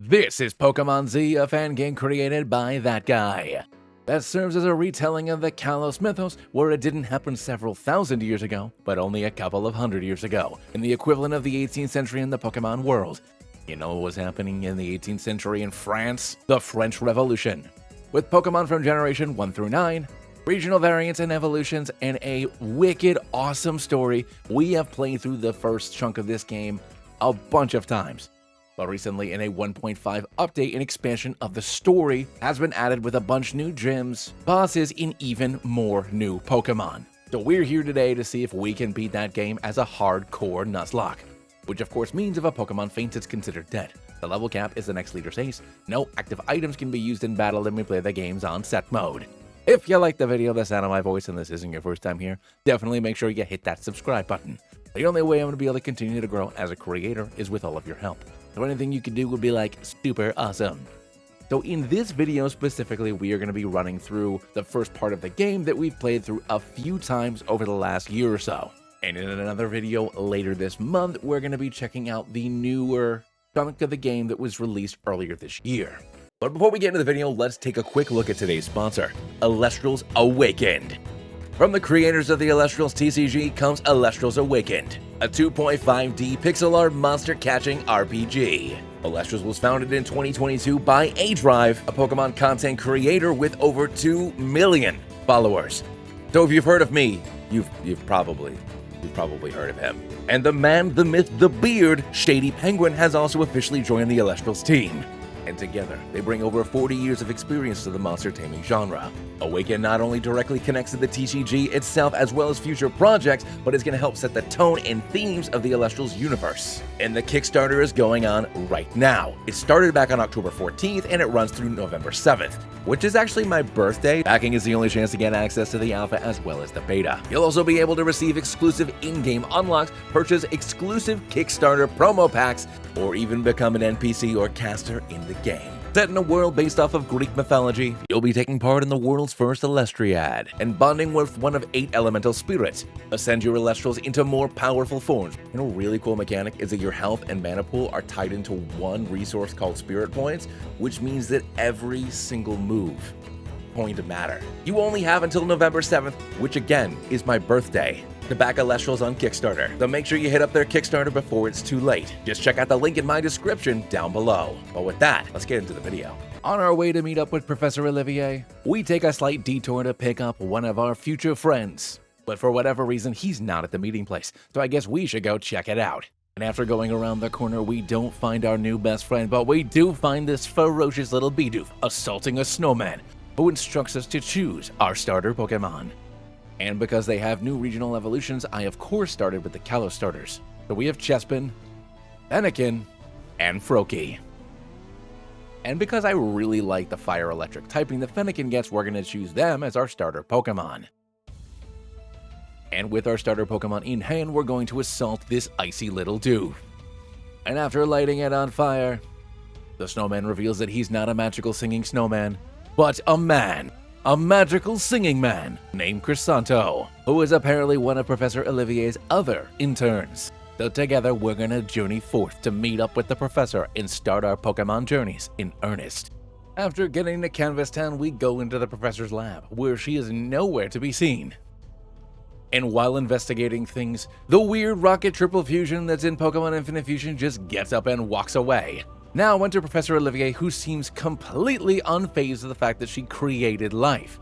This is Pokémon Z, a fan game created by that guy. That serves as a retelling of the Kalos mythos, where it didn't happen several thousand years ago, but only a couple of hundred years ago, in the equivalent of the 18th century in the Pokémon world. You know what was happening in the 18th century in France? The French Revolution. With Pokémon from Generation 1 through 9, regional variants and evolutions, and a wicked awesome story, we have played through the first chunk of this game a bunch of times. But recently, in a 1.5 update, an expansion of the story has been added with a bunch new gyms, bosses, and even more new Pokemon. So we're here today to see if we can beat that game as a hardcore Nuzlocke. Which of course means if a Pokemon faints, it's considered dead. The level cap is the next leader's ace. No active items can be used in battle, and we play the games on set mode. If you like the video, the sound of my voice, and this isn't your first time here, definitely make sure you hit that subscribe button. The only way I'm going to be able to continue to grow as a creator is with all of your help. So anything you can do would be like super awesome. So in this video specifically, we are going to be running through the first part of the game that we've played through a few times over the last year or so. And in another video later this month, we're going to be checking out the newer chunk of the game that was released earlier this year. But before we get into the video, let's take a quick look at today's sponsor, Elestrals Awakened. From the creators of the Elestrals TCG comes Elestrals Awakened, a 2.5D pixel art monster-catching RPG. Elestrals was founded in 2022 by A-Drive, a Pokemon content creator with over 2 million followers. So if you've heard of me, you've probably heard of him. And the man, the myth, the beard, Shady Penguin has also officially joined the Elestrals team. And together, they bring over 40 years of experience to the monster taming genre. Awaken not only directly connects to the TCG itself as well as future projects, but is going to help set the tone and themes of the Elestrals universe. And the Kickstarter is going on right now. It started back on October 14th and it runs through November 7th, which is actually my birthday. Backing is the only chance to get access to the alpha as well as the beta. You'll also be able to receive exclusive in-game unlocks, purchase exclusive Kickstarter promo packs, or even become an NPC or caster in the game. Set in a world based off of Greek mythology, you'll be taking part in the world's first Elestriad and bonding with one of 8 elemental spirits. Ascend your Elestrals into more powerful forms. You know, a really cool mechanic is that your health and mana pool are tied into one resource called Spirit Points, which means that every single move going to matter. You only have until November 7th, which again is my birthday, to back Elestrals on Kickstarter. So make sure you hit up their Kickstarter before it's too late. Just check out the link in my description down below. But with that, let's get into the video. On our way to meet up with Professor Olivier, we take a slight detour to pick up one of our future friends. But for whatever reason, he's not at the meeting place, so I guess we should go check it out. And after going around the corner, we don't find our new best friend, but we do find this ferocious little Bidoof assaulting a snowman, who instructs us to choose our starter Pokemon. And because they have new regional evolutions, I of course started with the Kalos starters. So we have Chespin, Fennekin, and Froakie. And because I really like the fire electric typing the Fennekin gets, we're going to choose them as our starter Pokemon. And with our starter Pokemon in hand, we're going to assault this icy little Doof. And after lighting it on fire, the snowman reveals that he's not a magical singing snowman, but a man. A magical singing man named Croissanto, who is apparently one of Professor Olivier's other interns. So together we're gonna journey forth to meet up with the professor and start our Pokemon journeys in earnest. After getting to Canvas Town, we go into the professor's lab, where she is nowhere to be seen. And while investigating things, the weird rocket triple fusion that's in Pokemon Infinite Fusion just gets up and walks away. Now enter Professor Olivier, who seems completely unfazed of the fact that she created life.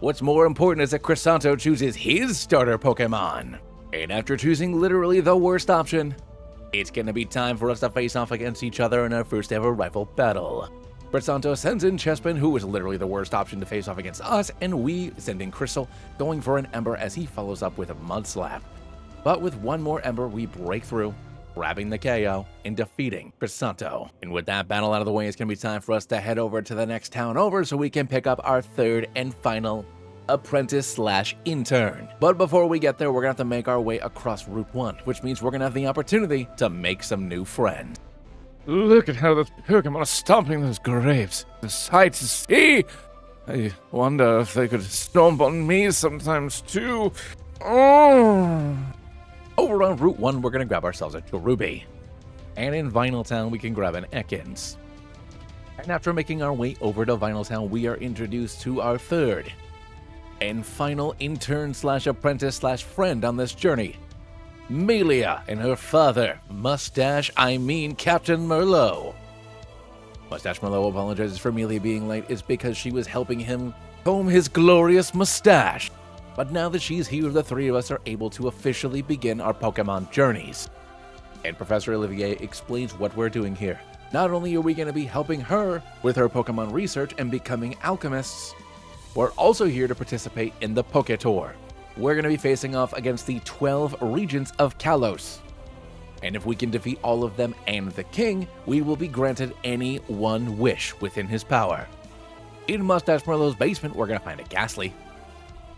What's more important is that Croissanto chooses his starter Pokemon. And after choosing literally the worst option, it's gonna be time for us to face off against each other in our first ever rival battle. Croissanto sends in Chespin, who was literally the worst option to face off against us, and we send in Crystal, going for an Ember as he follows up with a Mud Slap. But with one more Ember, we break through, grabbing the KO and defeating Croissanto. And with that battle out of the way, it's going to be time for us to head over to the next town over so we can pick up our third and final apprentice/intern. But before we get there, we're going to have to make our way across Route 1, which means we're going to have the opportunity to make some new friends. Look at how those Pokemon are stomping those grapes. The sight to see! I wonder if they could stomp on me sometimes too. Oh! Over on Route 1, we're going to grab ourselves a Cherubi. And in Vinyl Town, we can grab an Ekans. And after making our way over to Vinyl Town, we are introduced to our third and final intern slash apprentice slash friend on this journey, Melia and her father, Captain Merlot. Mustache Merlot apologizes for Melia being late is because she was helping him comb his glorious mustache. But now that she's here, the three of us are able to officially begin our Pokemon journeys. And Professor Olivier explains what we're doing here. Not only are we going to be helping her with her Pokemon research and becoming alchemists, we're also here to participate in the Poké Tour. We're going to be facing off against the 12 regions of Kalos. And if we can defeat all of them and the king, we will be granted any one wish within his power. In Mustache Merlot's basement, we're going to find a Ghastly.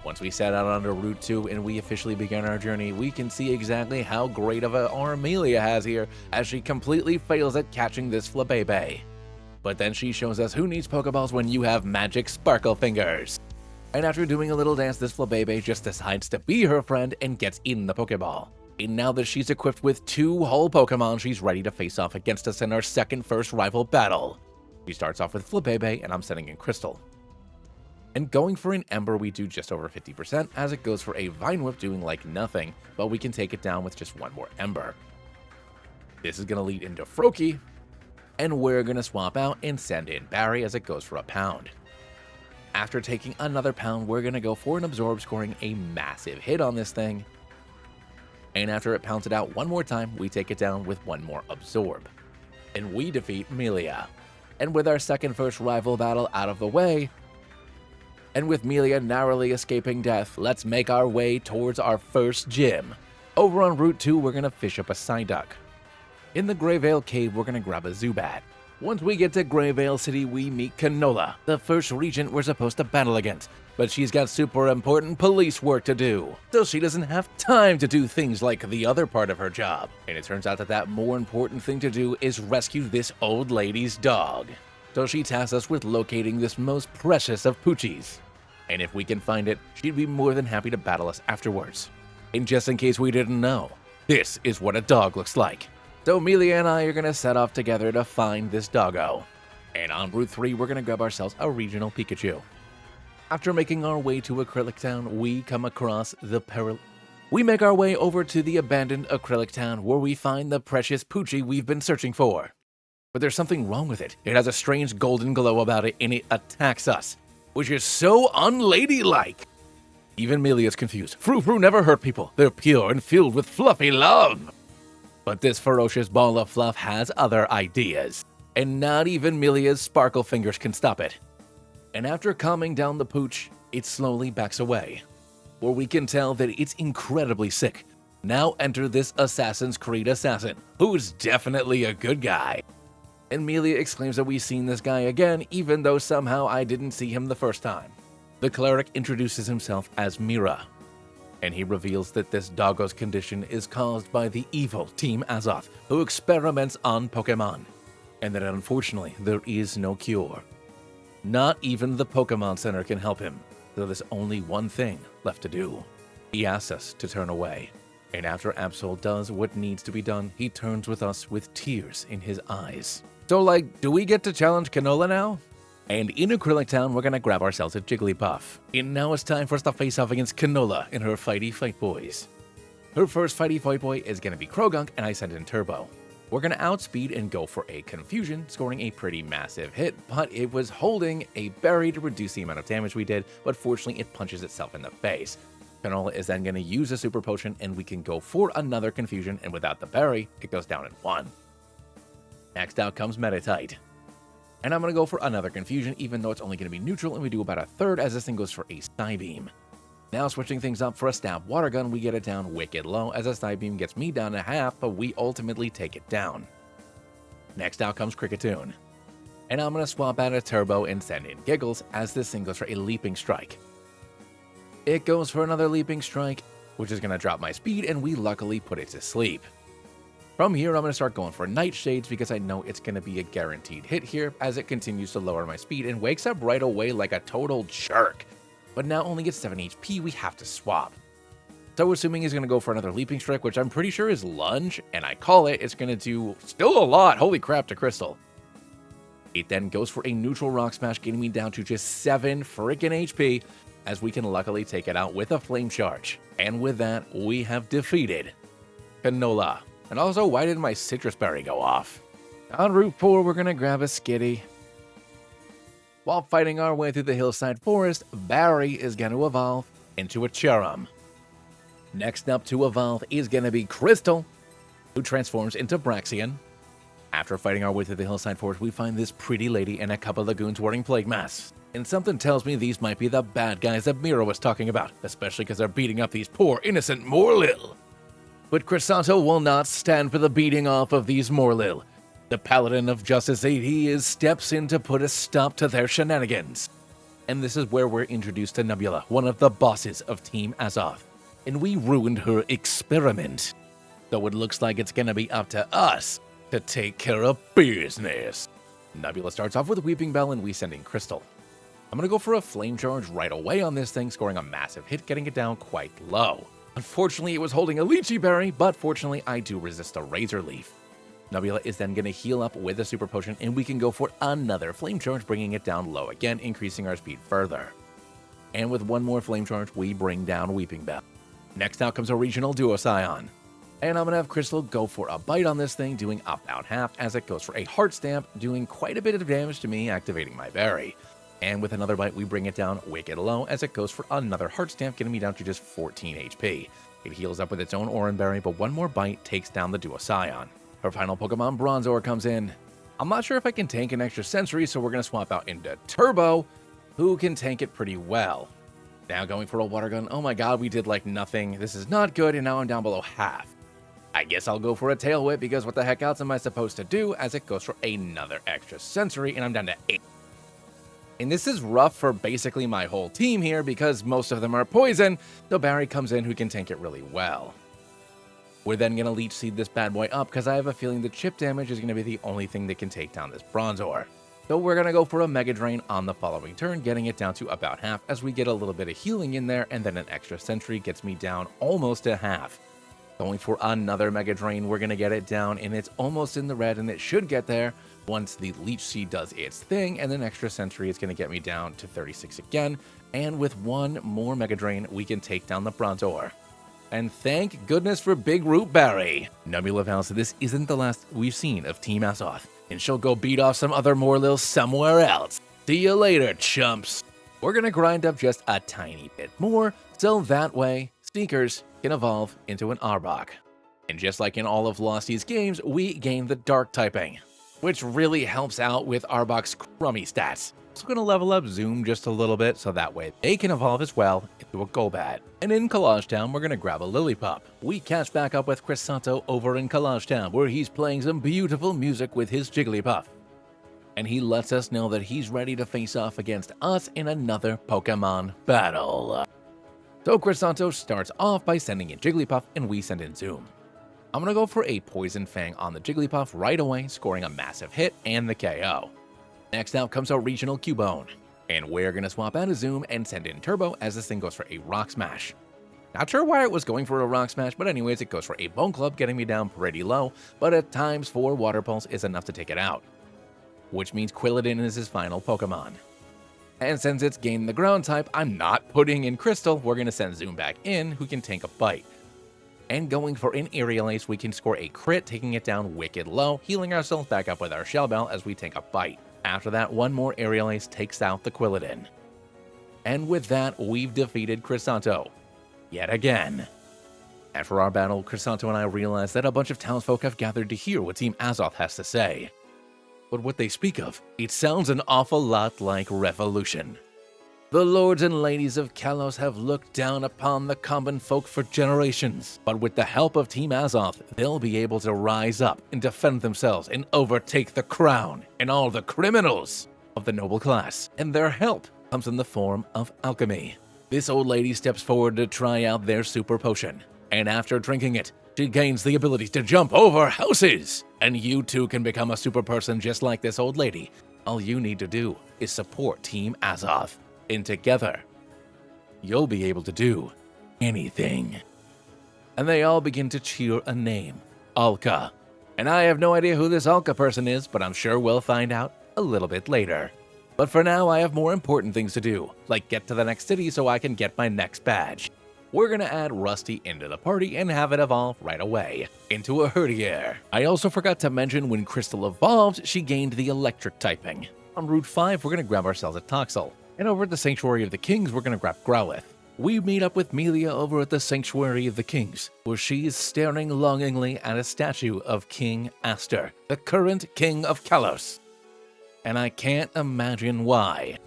Once we set out onto Route 2 and we officially begin our journey, we can see exactly how great of an arm Melia has here as she completely fails at catching this Flabébé. But then she shows us who needs Pokeballs when you have magic sparkle fingers. And after doing a little dance, this Flabébé just decides to be her friend and gets in the Pokeball. And now that she's equipped with 2 whole Pokemon, she's ready to face off against us in our second first rival battle. She starts off with Flabébé and I'm sending in Crystal. And going for an Ember, we do just over 50% as it goes for a Vine Whip doing like nothing, but we can take it down with just 1 more Ember. This is going to lead into Froakie, and we're going to swap out and send in Barry as it goes for a Pound. After taking another Pound, we're going to go for an Absorb, scoring a massive hit on this thing. And after it pounds it out 1 more time, we take it down with 1 more Absorb. And we defeat Melia. And with our second first rival battle out of the way, and with Melia narrowly escaping death, let's make our way towards our first gym. Over on Route 2, we're going to fish up a Psyduck. In the Greyvale Cave, we're going to grab a Zubat. Once we get to Greyvale City, we meet Canola, the first regent we're supposed to battle against. But she's got super important police work to do, so she doesn't have time to do things like the other part of her job. And it turns out that more important thing to do is rescue this old lady's dog. So she tasks us with locating this most precious of Poochies. And if we can find it, she'd be more than happy to battle us afterwards. And just in case we didn't know, this is what a dog looks like. So Melia and I are going to set off together to find this doggo. And on Route 3, we're going to grab ourselves a regional Pikachu. After making our way to Acrylic Town, we come across We make our way over to the abandoned Acrylic Town where we find the precious Poochie we've been searching for. But there's something wrong with it. It has a strange golden glow about it and it attacks us, which is so unladylike. Even Melia's confused. Frou-Frou never hurt people. They're pure and filled with fluffy love. But this ferocious ball of fluff has other ideas. And not even Melia's sparkle fingers can stop it. And after calming down the Pooch, it slowly backs away, where we can tell that it's incredibly sick. Now enter this Assassin's Creed assassin, who's definitely a good guy. And Melia exclaims that we've seen this guy again, even though somehow I didn't see him the first time. The cleric introduces himself as Meera, and he reveals that this doggo's condition is caused by the evil Team Azoth, who experiments on Pokemon, and that unfortunately there is no cure. Not even the Pokemon Center can help him, so there's only one thing left to do. He asks us to turn away, and after Absol does what needs to be done, he turns with us with tears in his eyes. So do we get to challenge Canola now? And in Acrylic Town, we're gonna grab ourselves a Jigglypuff. And now it's time for us to face off against Canola and her Fighty Fight Boys. Her first Fighty Fight Boy is gonna be Krogunk, and I send in Turbo. We're gonna outspeed and go for a Confusion, scoring a pretty massive hit, but it was holding a berry to reduce the amount of damage we did, but fortunately it punches itself in the face. Canola is then gonna use a Super Potion, and we can go for another Confusion, and without the berry, it goes down in 1. Next out comes Meditite. And I'm going to go for another Confusion, even though it's only going to be neutral, and we do about a third as this thing goes for a Psybeam. Now switching things up for a Stab Water Gun, we get it down wicked low as a Psybeam gets me down to half, but we ultimately take it down. Next out comes Kricketune. And I'm going to swap out a Turbo and send in Giggles as this thing goes for a Leaping Strike. It goes for another Leaping Strike, which is going to drop my speed, and we luckily put it to sleep. From here, I'm going to start going for Nightshades because I know it's going to be a guaranteed hit here as it continues to lower my speed and wakes up right away like a total jerk. But now only gets 7 HP, we have to swap. So assuming he's going to go for another Leaping Strike, which I'm pretty sure is Lunge, and I call it, it's going to do still a lot, holy crap, to Crystal. It then goes for a neutral rock smash, getting me down to just 7 freaking HP, as we can luckily take it out with a flame charge. And with that, we have defeated Canola. And also, why did my citrus berry go off? On Route 4, we're gonna grab a skitty. While fighting our way through the hillside forest, Barry is gonna evolve into a Charum. Next up to evolve is gonna be Crystal, who transforms into Braxian. After fighting our way through the hillside forest, we find this pretty lady and a couple of goons wearing plague masks. And something tells me these might be the bad guys that Meera was talking about, especially because they're beating up these poor, innocent Morlil. But Croissanto will not stand for the beating off of these Morlil. The Paladin of Justice 80 steps in to put a stop to their shenanigans. And this is where we're introduced to Nebula, one of the bosses of Team Azoth. And we ruined her experiment. So it looks like it's gonna be up to us to take care of business. Nebula starts off with Weeping Bell and we send in Crystal. I'm gonna go for a Flame Charge right away on this thing, scoring a massive hit, getting it down quite low. Unfortunately, it was holding a Lychee Berry, but fortunately, I do resist a Razor Leaf. Nebula is then gonna heal up with a Super Potion, and we can go for another Flame Charge, bringing it down low again, increasing our speed further. And with one more Flame Charge, we bring down Weeping Bell. Next out comes a Regional Duo Scion. And I'm gonna have Crystal go for a bite on this thing, doing about half as it goes for a Heart Stamp, doing quite a bit of damage to me, activating my berry. And with another bite, we bring it down wicked low as it goes for another Heart Stamp, getting me down to just 14 HP. It heals up with its own Oran Berry, but one more bite takes down the Duo Scion. Her final Pokemon, Bronzor, comes in. I'm not sure if I can tank an extra sensory, so we're gonna swap out into Turbo, who can tank it pretty well. Now going for a Water Gun. Oh my god, we did like nothing. This is not good, and now I'm down below half. I guess I'll go for a Tail Whip, because what the heck else am I supposed to do, as it goes for another extra sensory, and I'm down to 8. And this is rough for basically my whole team here, because most of them are poison, so Barry comes in who can tank it really well. We're then going to Leech Seed this bad boy up, because I have a feeling the chip damage is going to be the only thing that can take down this Bronzor. So we're going to go for a Mega Drain on the following turn, getting it down to about half, as we get a little bit of healing in there, and then an extra Sentry gets me down almost to half. Going for another Mega Drain, we're going to get it down, and it's almost in the red, and it should get there once the Leech Seed does its thing, and then extra Sentry is going to get me down to 36 again, and with one more Mega Drain, we can take down the Bronzor. And thank goodness for Big Root Berry. Nebula vows that this isn't the last we've seen of Team Azoth, and she'll go beat off some other Morlil somewhere else. See you later, chumps. We're going to grind up just a tiny bit more, so that way, Sneakers can evolve into an Arbok. And just like in all of Lostie's games, we gain the Dark typing, which really helps out with Arbok's crummy stats. So we're going to level up Zoom just a little bit, so that way they can evolve as well into a Golbat. And in Kalos Town, we're going to grab a Lillipup. We catch back up with Croissanto over in Kalos Town, where he's playing some beautiful music with his Jigglypuff. And he lets us know that he's ready to face off against us in another Pokemon battle. So Croissanto starts off by sending in Jigglypuff, and we send in Zoom. I'm going to go for a Poison Fang on the Jigglypuff right away, scoring a massive hit and the KO. Next out comes our Regional Cubone, and we're going to swap out a Zoom and send in Turbo as this thing goes for a Rock Smash. Not sure why it was going for a Rock Smash, but anyways, it goes for a Bone Club, getting me down pretty low, but at times 4 Water Pulse is enough to take it out, which means Quilladin is his final Pokemon. And since it's gained the Ground type, I'm not putting in Crystal. We're going to send Zoom back in, who can tank a Bite. And going for an Aerial Ace, we can score a crit, taking it down wicked low, healing ourselves back up with our Shell Bell as we tank a Bite. After that, one more Aerial Ace takes out the Quilladin. And with that, we've defeated Croissanto yet again. After our battle, Croissanto and I realized that a bunch of townsfolk have gathered to hear what Team Azoth has to say. But what they speak of, it sounds an awful lot like revolution. The lords and ladies of Kalos have looked down upon the common folk for generations, but with the help of Team Azoth, they'll be able to rise up and defend themselves and overtake the crown and all the criminals of the noble class, and their help comes in the form of alchemy. This old lady steps forward to try out their super potion, and after drinking it, she gains the ability to jump over houses, and you too can become a super person just like this old lady. All you need to do is support Team Azoth, and together, you'll be able to do anything. And they all begin to cheer a name, Alka. And I have no idea who this Alka person is, but I'm sure we'll find out a little bit later. But for now, I have more important things to do, like get to the next city so I can get my next badge. We're gonna add Rusty into the party and have it evolve right away, into a Herdier. I also forgot to mention when Crystal evolved, she gained the electric typing. On Route 5, we're gonna grab ourselves a Toxel, and over at the Sanctuary of the Kings, we're gonna grab Growlithe. We meet up with Melia over at the Sanctuary of the Kings, where she is staring longingly at a statue of King Aster, the current King of Kalos. And I can't imagine why.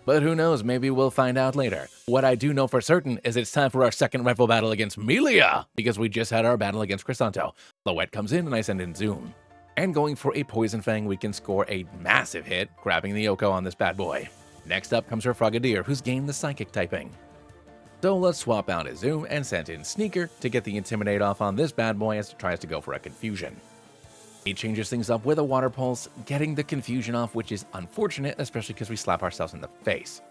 But who knows, maybe we'll find out later. What I do know for certain is it's time for our second rival battle against Melia, because we just had our battle against Croissanto. Loette comes in and I send in Zoom. And going for a Poison Fang, we can score a massive hit, grabbing the Oko on this bad boy. Next up comes her Frogadier, who's gained the Psychic typing. So let's swap out his Zoom and send in Sneaker to get the Intimidate off on this bad boy as it tries to go for a Confusion. He changes things up with a Water Pulse, getting the Confusion off, which is unfortunate, especially because we slap ourselves in the face.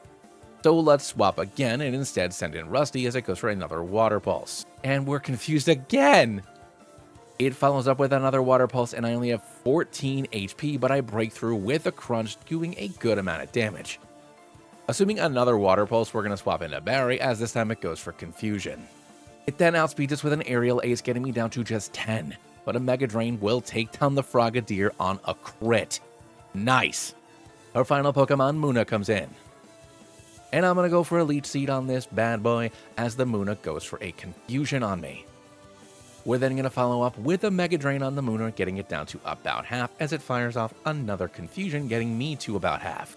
So let's swap again and instead send in Rusty as it goes for another Water Pulse. And we're confused again! It follows up with another Water Pulse and I only have 14 HP, but I break through with a Crunch, doing a good amount of damage. Assuming another Water Pulse, we're going to swap into Barry, as this time it goes for Confusion. It then outspeeds us with an Aerial Ace, getting me down to just 10. But a Mega Drain will take down the Frogadier on a crit. Nice. Our final Pokemon, Munna, comes in. And I'm going to go for a Leech Seed on this bad boy, as the Munna goes for a Confusion on me. We're then going to follow up with a Mega Drain on the Munna, getting it down to about half, as it fires off another Confusion, getting me to about half.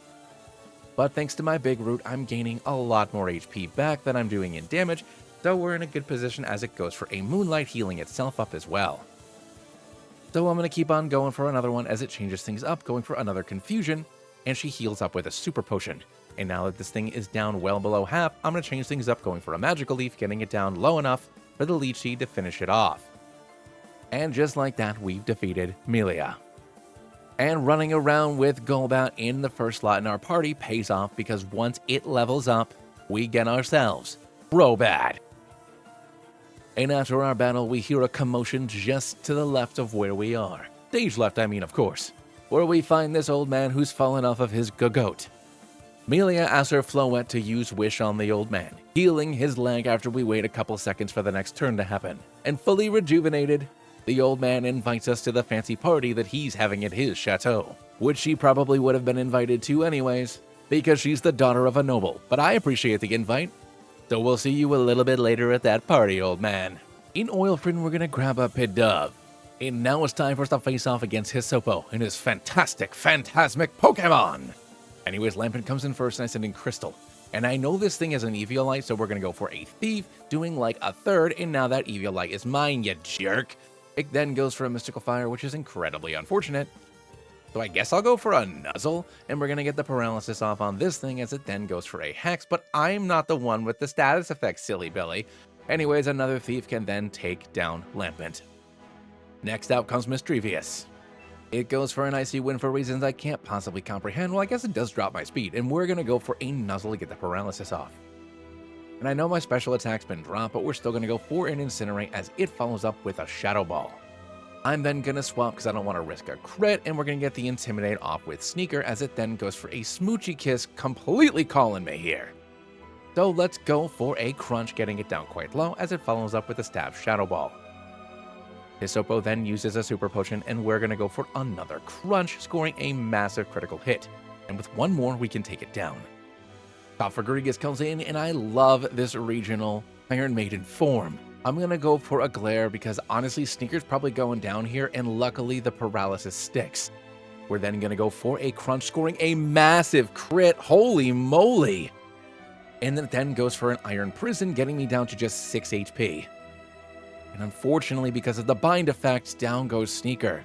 But thanks to my Big Root, I'm gaining a lot more HP back than I'm doing in damage, so we're in a good position as it goes for a Moonlight, healing itself up as well. So I'm going to keep on going for another one as it changes things up, going for another Confusion, and she heals up with a Super Potion. And now that this thing is down well below half, I'm going to change things up, going for a Magical Leaf, getting it down low enough for the Leech Seed to finish it off. And just like that, we've defeated Melia. And running around with Golbat in the first slot in our party pays off, because once it levels up, we get ourselves Crobat. And after our battle, we hear a commotion just to the left of where we are. Stage left, I mean, of course. Where we find this old man who's fallen off of his goat. Melia asks her Floette to use Wish on the old man, healing his leg after we wait a couple seconds for the next turn to happen. And fully rejuvenated, the old man invites us to the fancy party that he's having at his chateau, which she probably would have been invited to anyways, because she's the daughter of a noble, but I appreciate the invite. So we'll see you a little bit later at that party, old man. In Wolfrum, we're gonna grab a Pidove. And now it's time for us to face off against Hisopo and his fantastic, phantasmic Pokemon. Anyways, Lampent comes in first and I send in Crystal. And I know this thing is an Eviolite, so we're gonna go for a Thief, doing like a third, and now that Eviolite is mine, you jerk. It then goes for a Mystical Fire, which is incredibly unfortunate. So I guess I'll go for a Nuzzle, and we're going to get the paralysis off on this thing as it then goes for a Hex, but I'm not the one with the status effect, silly Billy. Anyways, another Thief can then take down Lampent. Next out comes Mischievous. It goes for an Icy Wind for reasons I can't possibly comprehend. Well, I guess it does drop my speed, and we're going to go for a Nuzzle to get the paralysis off. And I know my special attack's been dropped, but we're still going to go for an Incinerate as it follows up with a Shadow Ball. I'm then going to swap because I don't want to risk a crit, and we're going to get the Intimidate off with Sneaker as it then goes for a Smoochy Kiss, completely calling me here. So let's go for a Crunch, getting it down quite low as it follows up with a Stab Shadow Ball. Hisopo then uses a Super Potion, and we're going to go for another Crunch, scoring a massive critical hit. And with one more, we can take it down. Cofagrigus comes in, and I love this regional Iron Maiden form. I'm going to go for a Glare because honestly, Sneaker's probably going down here, and luckily the paralysis sticks. We're then going to go for a Crunch, scoring a massive crit. Holy moly! And it then goes for an Iron Prison, getting me down to just 6 HP. And unfortunately, because of the bind effect, down goes Sneaker.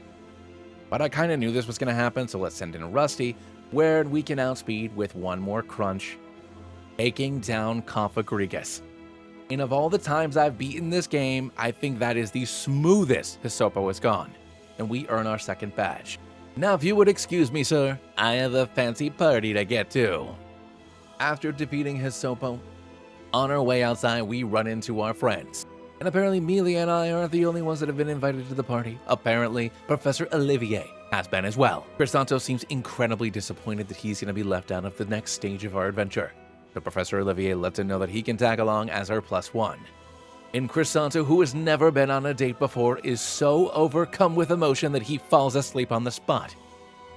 But I kind of knew this was going to happen, so let's send in Rusty, where we can outspeed with one more Crunch, taking down Cofagrigus. And of all the times I've beaten this game, I think that is the smoothest Hisopo has gone. And we earn our second badge. Now, if you would excuse me, sir, I have a fancy party to get to. After defeating Hisopo, on our way outside, we run into our friends. And apparently Melia and I aren't the only ones that have been invited to the party. Apparently, Professor Olivier, has been as well. Croissanto seems incredibly disappointed that he's going to be left out of the next stage of our adventure. So Professor Olivier lets him know that he can tag along as our +1. And Croissanto, who has never been on a date before, is so overcome with emotion that he falls asleep on the spot.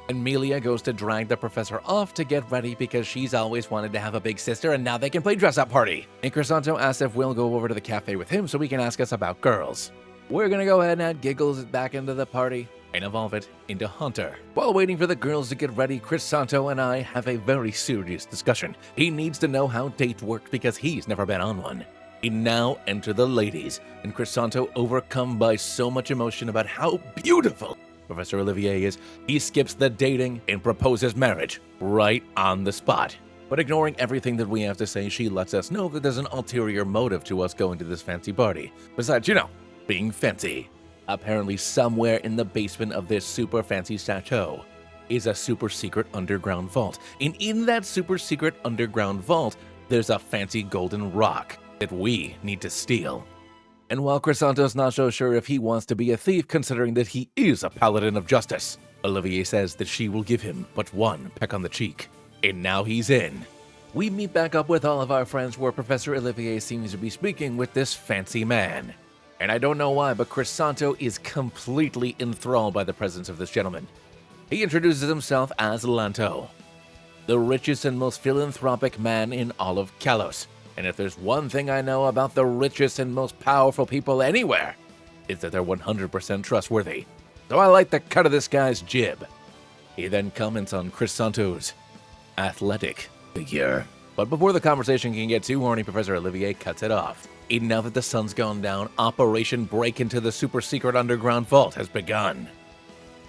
And Melia goes to drag the professor off to get ready because she's always wanted to have a big sister and now they can play dress-up party. And Croissanto asks if we'll go over to the cafe with him so he can ask us about girls. We're gonna go ahead and add Giggles back into the party and evolve it into Hunter. While waiting for the girls to get ready, Croissanto and I have a very serious discussion. He needs to know how dates work because he's never been on one. We now enter the ladies, and Croissanto, overcome by so much emotion about how beautiful Professor Olivier is, he skips the dating and proposes marriage right on the spot. But ignoring everything that we have to say, she lets us know that there's an ulterior motive to us going to this fancy party. Besides, being fancy. Apparently somewhere in the basement of this super fancy chateau is a super secret underground vault. And in that super secret underground vault, there's a fancy golden rock that we need to steal. And while Croissanto's not so sure if he wants to be a thief considering that he is a paladin of justice, Olivier says that she will give him but one peck on the cheek. And now he's in. We meet back up with all of our friends where Professor Olivier seems to be speaking with this fancy man. And I don't know why, but Croissanto is completely enthralled by the presence of this gentleman. He introduces himself as Lanto, the richest and most philanthropic man in all of Kalos. And if there's one thing I know about the richest and most powerful people anywhere, it's that they're 100% trustworthy. So I like the cut of this guy's jib. He then comments on Croissanto's athletic figure. But before the conversation can get too horny, Professor Olivier cuts it off. And now that the sun's gone down, Operation Break into the super secret underground vault has begun.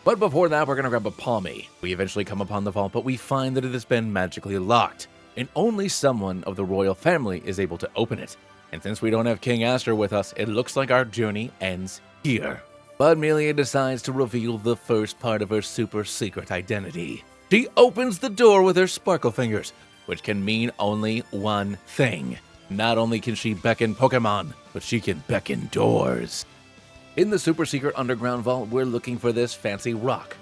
But before that, we're gonna grab a palmy. We eventually come upon the vault, but we find that it has been magically locked, and only someone of the royal family is able to open it. And since we don't have King Aster with us, it looks like our journey ends here. But Melia decides to reveal the first part of her super secret identity. She opens the door with her sparkle fingers, which can mean only one thing. Not only can she beckon Pokemon, but she can beckon doors. In the super secret underground vault, we're looking for this fancy rock.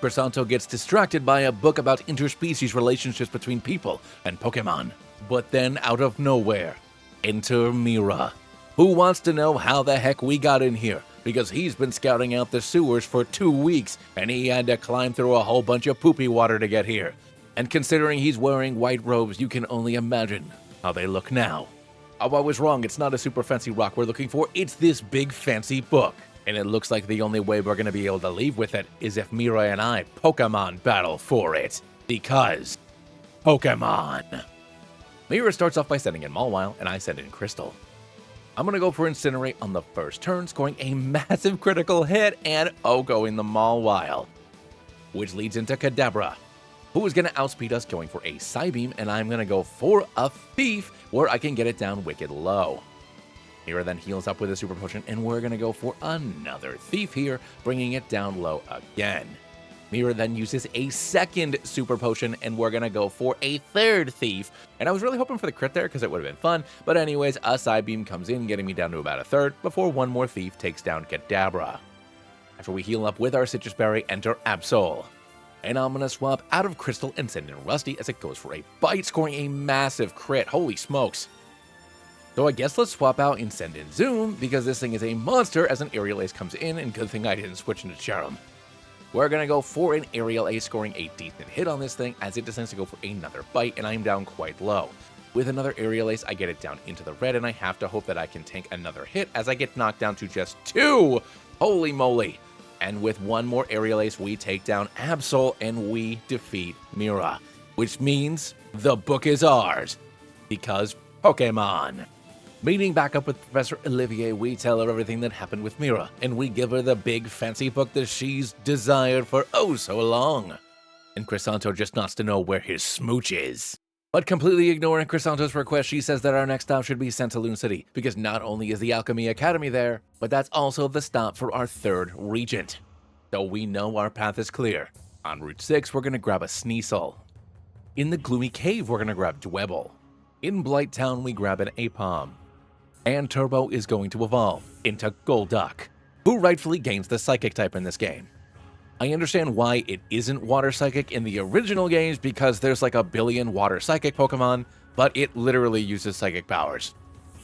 Croissanto gets distracted by a book about interspecies relationships between people and Pokemon. But then, out of nowhere, enter Meera, who wants to know how the heck we got in here, because he's been scouting out the sewers for 2 weeks, and he had to climb through a whole bunch of poopy water to get here. And considering he's wearing white robes, you can only imagine how they look now. Oh, I was wrong, it's not a super fancy rock we're looking for, it's this big fancy book. And it looks like the only way we're going to be able to leave with it is if Meera and I Pokemon battle for it. Because Pokemon. Meera starts off by sending in Mawile, and I send in Crystal. I'm going to go for Incinerate on the first turn, scoring a massive critical hit, and going the Mawile. Which leads into Kadabra, who is going to outspeed us going for a Psybeam, and I'm going to go for a Thief, where I can get it down wicked low. Meera then heals up with a Super Potion, and we're going to go for another Thief here, bringing it down low again. Meera then uses a second Super Potion, and we're going to go for a third Thief. And I was really hoping for the crit there because it would have been fun, but anyways, a Psybeam comes in, getting me down to about a third, before one more Thief takes down Kadabra. After we heal up with our Citrus Berry, enter Absol. And I'm going to swap out of Crystal and send in Rusty as it goes for a Bite, scoring a massive crit. Holy smokes. So I guess let's swap out and send in Zoom, because this thing is a monster as an Aerial Ace comes in, and good thing I didn't switch into Cherum. We're going to go for an Aerial Ace, scoring a decent hit on this thing as it decides to go for another Bite, and I'm down quite low. With another Aerial Ace, I get it down into the red, and I have to hope that I can tank another hit as I get knocked down to just 2. Holy moly. And with one more Aerial Ace, we take down Absol, and we defeat Meera. Which means the book is ours. Because Pokemon. Meeting back up with Professor Olivier, we tell her everything that happened with Meera, and we give her the big fancy book that she's desired for oh so long. And Croissanto just wants to know where his smooch is. But completely ignoring Croissanto's request, she says that our next stop should be Santaloon City, because not only is the Alchemy Academy there, but that's also the stop for our third Regent. So we know our path is clear. On Route 6, we're going to grab a Sneasel. In the Gloomy Cave, we're going to grab Dwebble. In Blight Town, we grab an Apom. And Turbo is going to evolve into Golduck, who rightfully gains the Psychic type in this game. I understand why it isn't water psychic in the original games because there's like a billion water psychic Pokemon, but it literally uses psychic powers.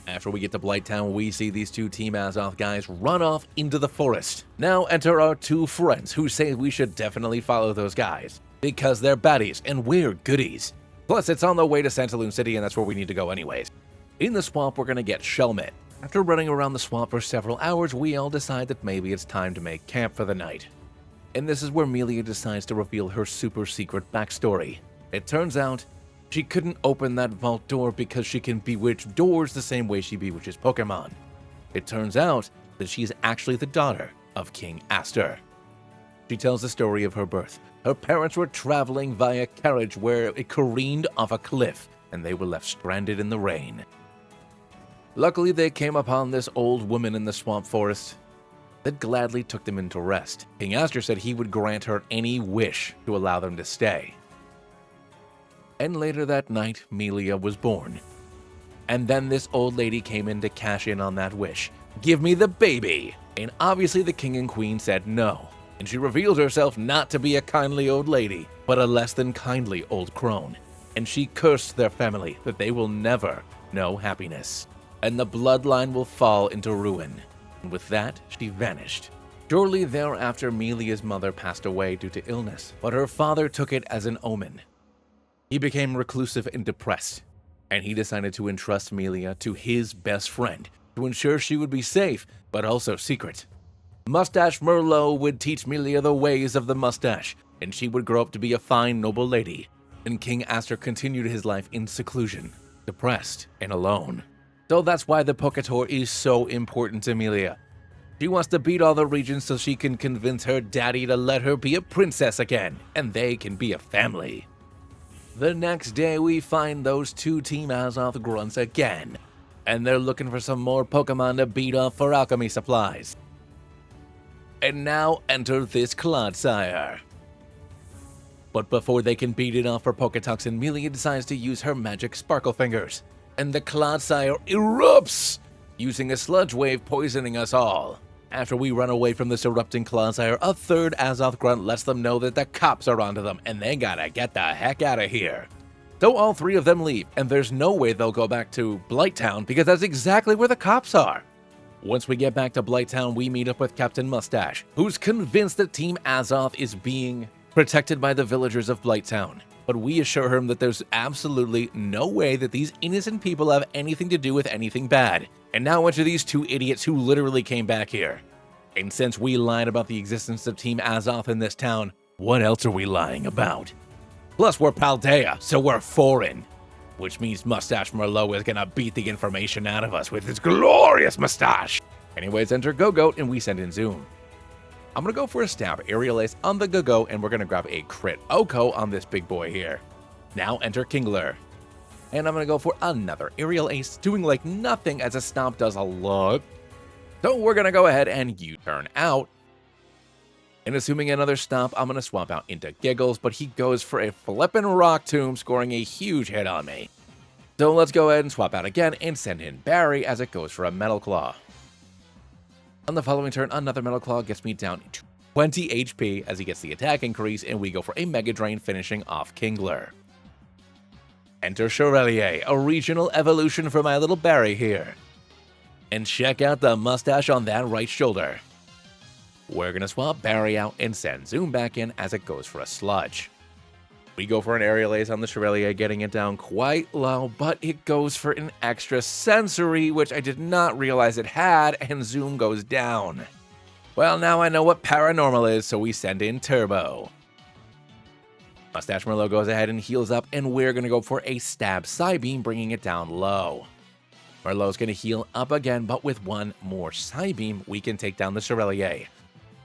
After we get to Blighttown, we see these two Team Azoth guys run off into the forest. Now enter our two friends who say we should definitely follow those guys because they're baddies and we're goodies. Plus, it's on the way to Santaloon City and that's where we need to go anyways. In the swamp, we're gonna get Shelmet. After running around the swamp for several hours, we all decide that maybe it's time to make camp for the night. And this is where Melia decides to reveal her super secret backstory. It turns out, she couldn't open that vault door because she can bewitch doors the same way she bewitches Pokemon. It turns out that she's actually the daughter of King Aster. She tells the story of her birth. Her parents were traveling via carriage where it careened off a cliff, and they were left stranded in the rain. Luckily, they came upon this old woman in the swamp forest that gladly took them into rest. King Aster said he would grant her any wish to allow them to stay. And later that night, Melia was born. And then this old lady came in to cash in on that wish. Give me the baby! And obviously the king and queen said no. And she revealed herself not to be a kindly old lady, but a less than kindly old crone. And she cursed their family that they will never know happiness. And the bloodline will fall into ruin. And with that, she vanished. Shortly thereafter, Melia's mother passed away due to illness, but her father took it as an omen. He became reclusive and depressed, and he decided to entrust Melia to his best friend to ensure she would be safe, but also secret. Mustache Merlot would teach Melia the ways of the mustache, and she would grow up to be a fine, noble lady. And King Aster continued his life in seclusion, depressed and alone. So that's why the Pokétour is so important to Melia. She wants to beat all the regions so she can convince her daddy to let her be a princess again, and they can be a family. The next day, we find those two Team Azoth grunts again, and they're looking for some more Pokemon to beat off for alchemy supplies. And now enter this Clodsire. But before they can beat it off for Poketoxin, Melia decides to use her magic Sparkle Fingers, and the Clodsire erupts, using a sludge wave poisoning us all. After we run away from this erupting Clodsire, a third Azoth grunt lets them know that the cops are onto them and they gotta get the heck out of here. So all three of them leave, and there's no way they'll go back to Blighttown because that's exactly where the cops are. Once we get back to Blighttown, we meet up with Captain Mustache, who's convinced that Team Azoth is being protected by the villagers of Blighttown. But we assure him that there's absolutely no way that these innocent people have anything to do with anything bad. And now enter these two idiots who literally came back here. And since we lied about the existence of Team Azoth in this town, what else are we lying about? Plus, we're Paldea, so we're foreign. Which means Mustache Merlot is gonna beat the information out of us with his glorious mustache. Anyways, enter Go-Goat and we send in Zoom. I'm gonna go for a stab Aerial Ace on the Go-Go and we're gonna grab a crit Oko on this big boy here. Now enter Kingler. And I'm gonna go for another Aerial Ace, doing like nothing as a stomp does a lot. So we're gonna go ahead and U-turn out. And assuming another stomp, I'm gonna swap out into Giggles, but he goes for a flippin' Rock Tomb, scoring a huge hit on me. So let's go ahead and swap out again and send in Barry as it goes for a Metal Claw. On the following turn, another Metal Claw gets me down to 20 HP as he gets the attack increase, and we go for a Mega Drain, finishing off Kingler. Enter Chevalier, a regional evolution for my little Barry here. And check out the mustache on that right shoulder. We're gonna swap Barry out and send Zoom back in as it goes for a Sludge. We go for an Aerial Ace on the Chevalier, getting it down quite low, but it goes for an extra Sensory, which I did not realize it had, and Zoom goes down. Well, now I know what Paranormal is, so we send in Turbo. Mustache Merlot goes ahead and heals up, and we're going to go for a Stab Psybeam, bringing it down low. Merlot's going to heal up again, but with one more Psybeam, we can take down the Chevalier.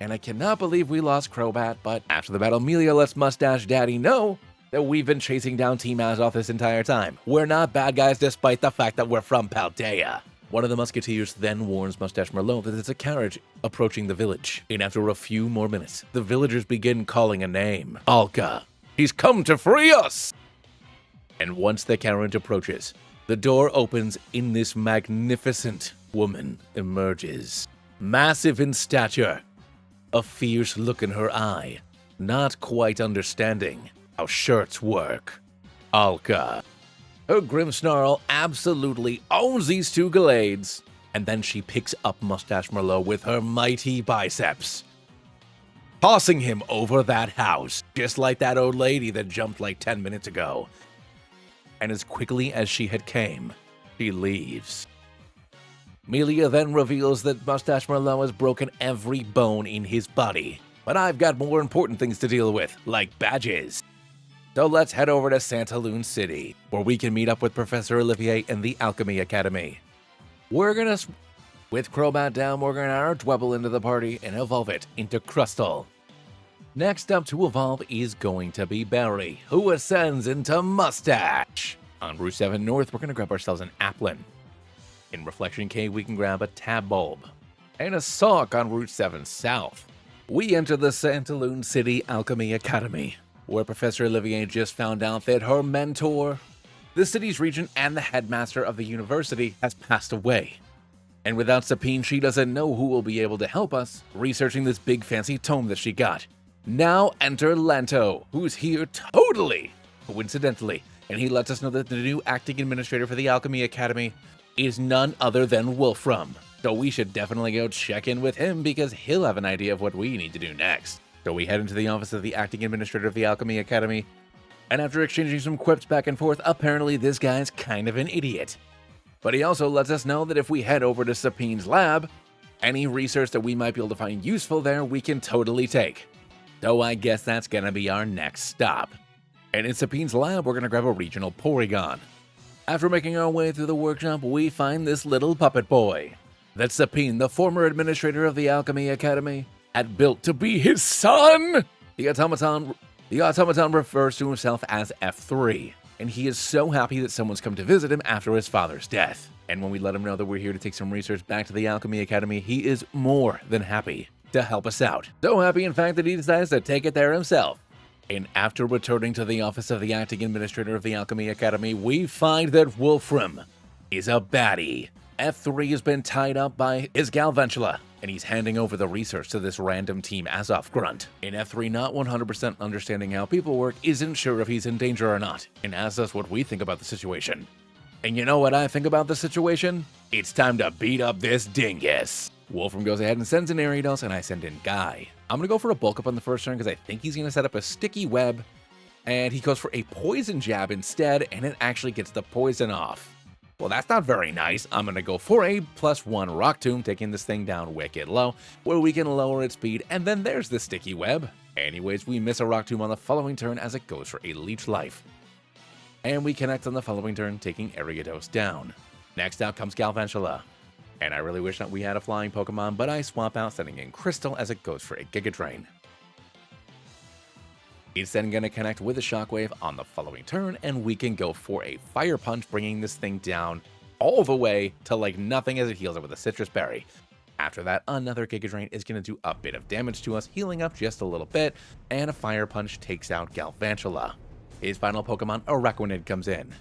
And I cannot believe we lost Crobat, but after the battle, Melia lets Mustache Daddy know that we've been chasing down Team Azoth this entire time. We're not bad guys despite the fact that we're from Paldea. One of the musketeers then warns Mustache Merlot that it's a carriage approaching the village. And after a few more minutes, the villagers begin calling a name. Alka. He's come to free us! And once the carriage approaches, the door opens and this magnificent woman emerges. Massive in stature, a fierce look in her eye, not quite understanding how shirts work. Alka. Her grim snarl absolutely owns these two glades, and then she picks up Mustache Merlot with her mighty biceps, tossing him over that house, just like that old lady that jumped like 10 minutes ago. And as quickly as she had came, she leaves. Melia then reveals that Mustache Merlot has broken every bone in his body, but I've got more important things to deal with, like badges. So let's head over to Santaloon City, where we can meet up with Professor Olivier and the Alchemy Academy. With Crobat down, we're gonna Dwebble into the party and evolve it into Crustal. Next up to evolve is going to be Barry, who ascends into Mustache. On Route 7 North, we're gonna grab ourselves an Applin. In Reflection Cave, we can grab a Tabulb. And a Sock on Route 7 South. We enter the Santaloon City Alchemy Academy, where Professor Olivier just found out that her mentor, the city's regent and the headmaster of the university, has passed away. And without Sapine, she doesn't know who will be able to help us researching this big fancy tome that she got. Now enter Lanto, who's here totally coincidentally, and he lets us know that the new acting administrator for the Alchemy Academy is none other than Wolfrum. So we should definitely go check in with him because he'll have an idea of what we need to do next. So we head into the office of the acting administrator of the Alchemy Academy, and after exchanging some quips back and forth, apparently this guy's kind of an idiot. But he also lets us know that if we head over to Sapine's lab, any research that we might be able to find useful there, we can totally take. So I guess that's gonna be our next stop. And in Sapine's lab, we're gonna grab a regional Porygon. After making our way through the workshop, we find this little puppet boy that Sapine, the former administrator of the Alchemy Academy, had built to be his son! The automaton refers to himself as F3, and he is so happy that someone's come to visit him after his father's death. And when we let him know that we're here to take some research back to the Alchemy Academy, he is more than happy to help us out. So happy, in fact, that he decides to take it there himself. And after returning to the office of the acting administrator of the Alchemy Academy, we find that Wolfrum is a baddie. F3 has been tied up by his Galvantula, and he's handing over the research to this random Team Azoth grunt. And F3, not 100% understanding how people work, isn't sure if he's in danger or not, and asks us what we think about the situation. And you know what I think about the situation? It's time to beat up this dingus. Wolfram goes ahead and sends in Ariados, and I send in Guy. I'm gonna go for a bulk up on the first turn because I think he's gonna set up a sticky web, and he goes for a poison jab instead, and it actually gets the poison off. Well, that's not very nice. I'm gonna go for a +1 Rock Tomb, taking this thing down wicked low, where we can lower its speed, and then there's the sticky web. Anyways, we miss a Rock Tomb on the following turn as it goes for a Leech Life. And we connect on the following turn, taking Ariados down. Next out comes Galvantula. And I really wish that we had a flying Pokemon, but I swap out, sending in Crystal as it goes for a Giga Drain. It's then going to connect with a Shockwave on the following turn, and we can go for a Fire Punch, bringing this thing down all the way to like nothing as it heals it with a Citrus Berry. After that, another Giga Drain is going to do a bit of damage to us, healing up just a little bit, and a Fire Punch takes out Galvantula. His final Pokemon, Araquanid, comes in.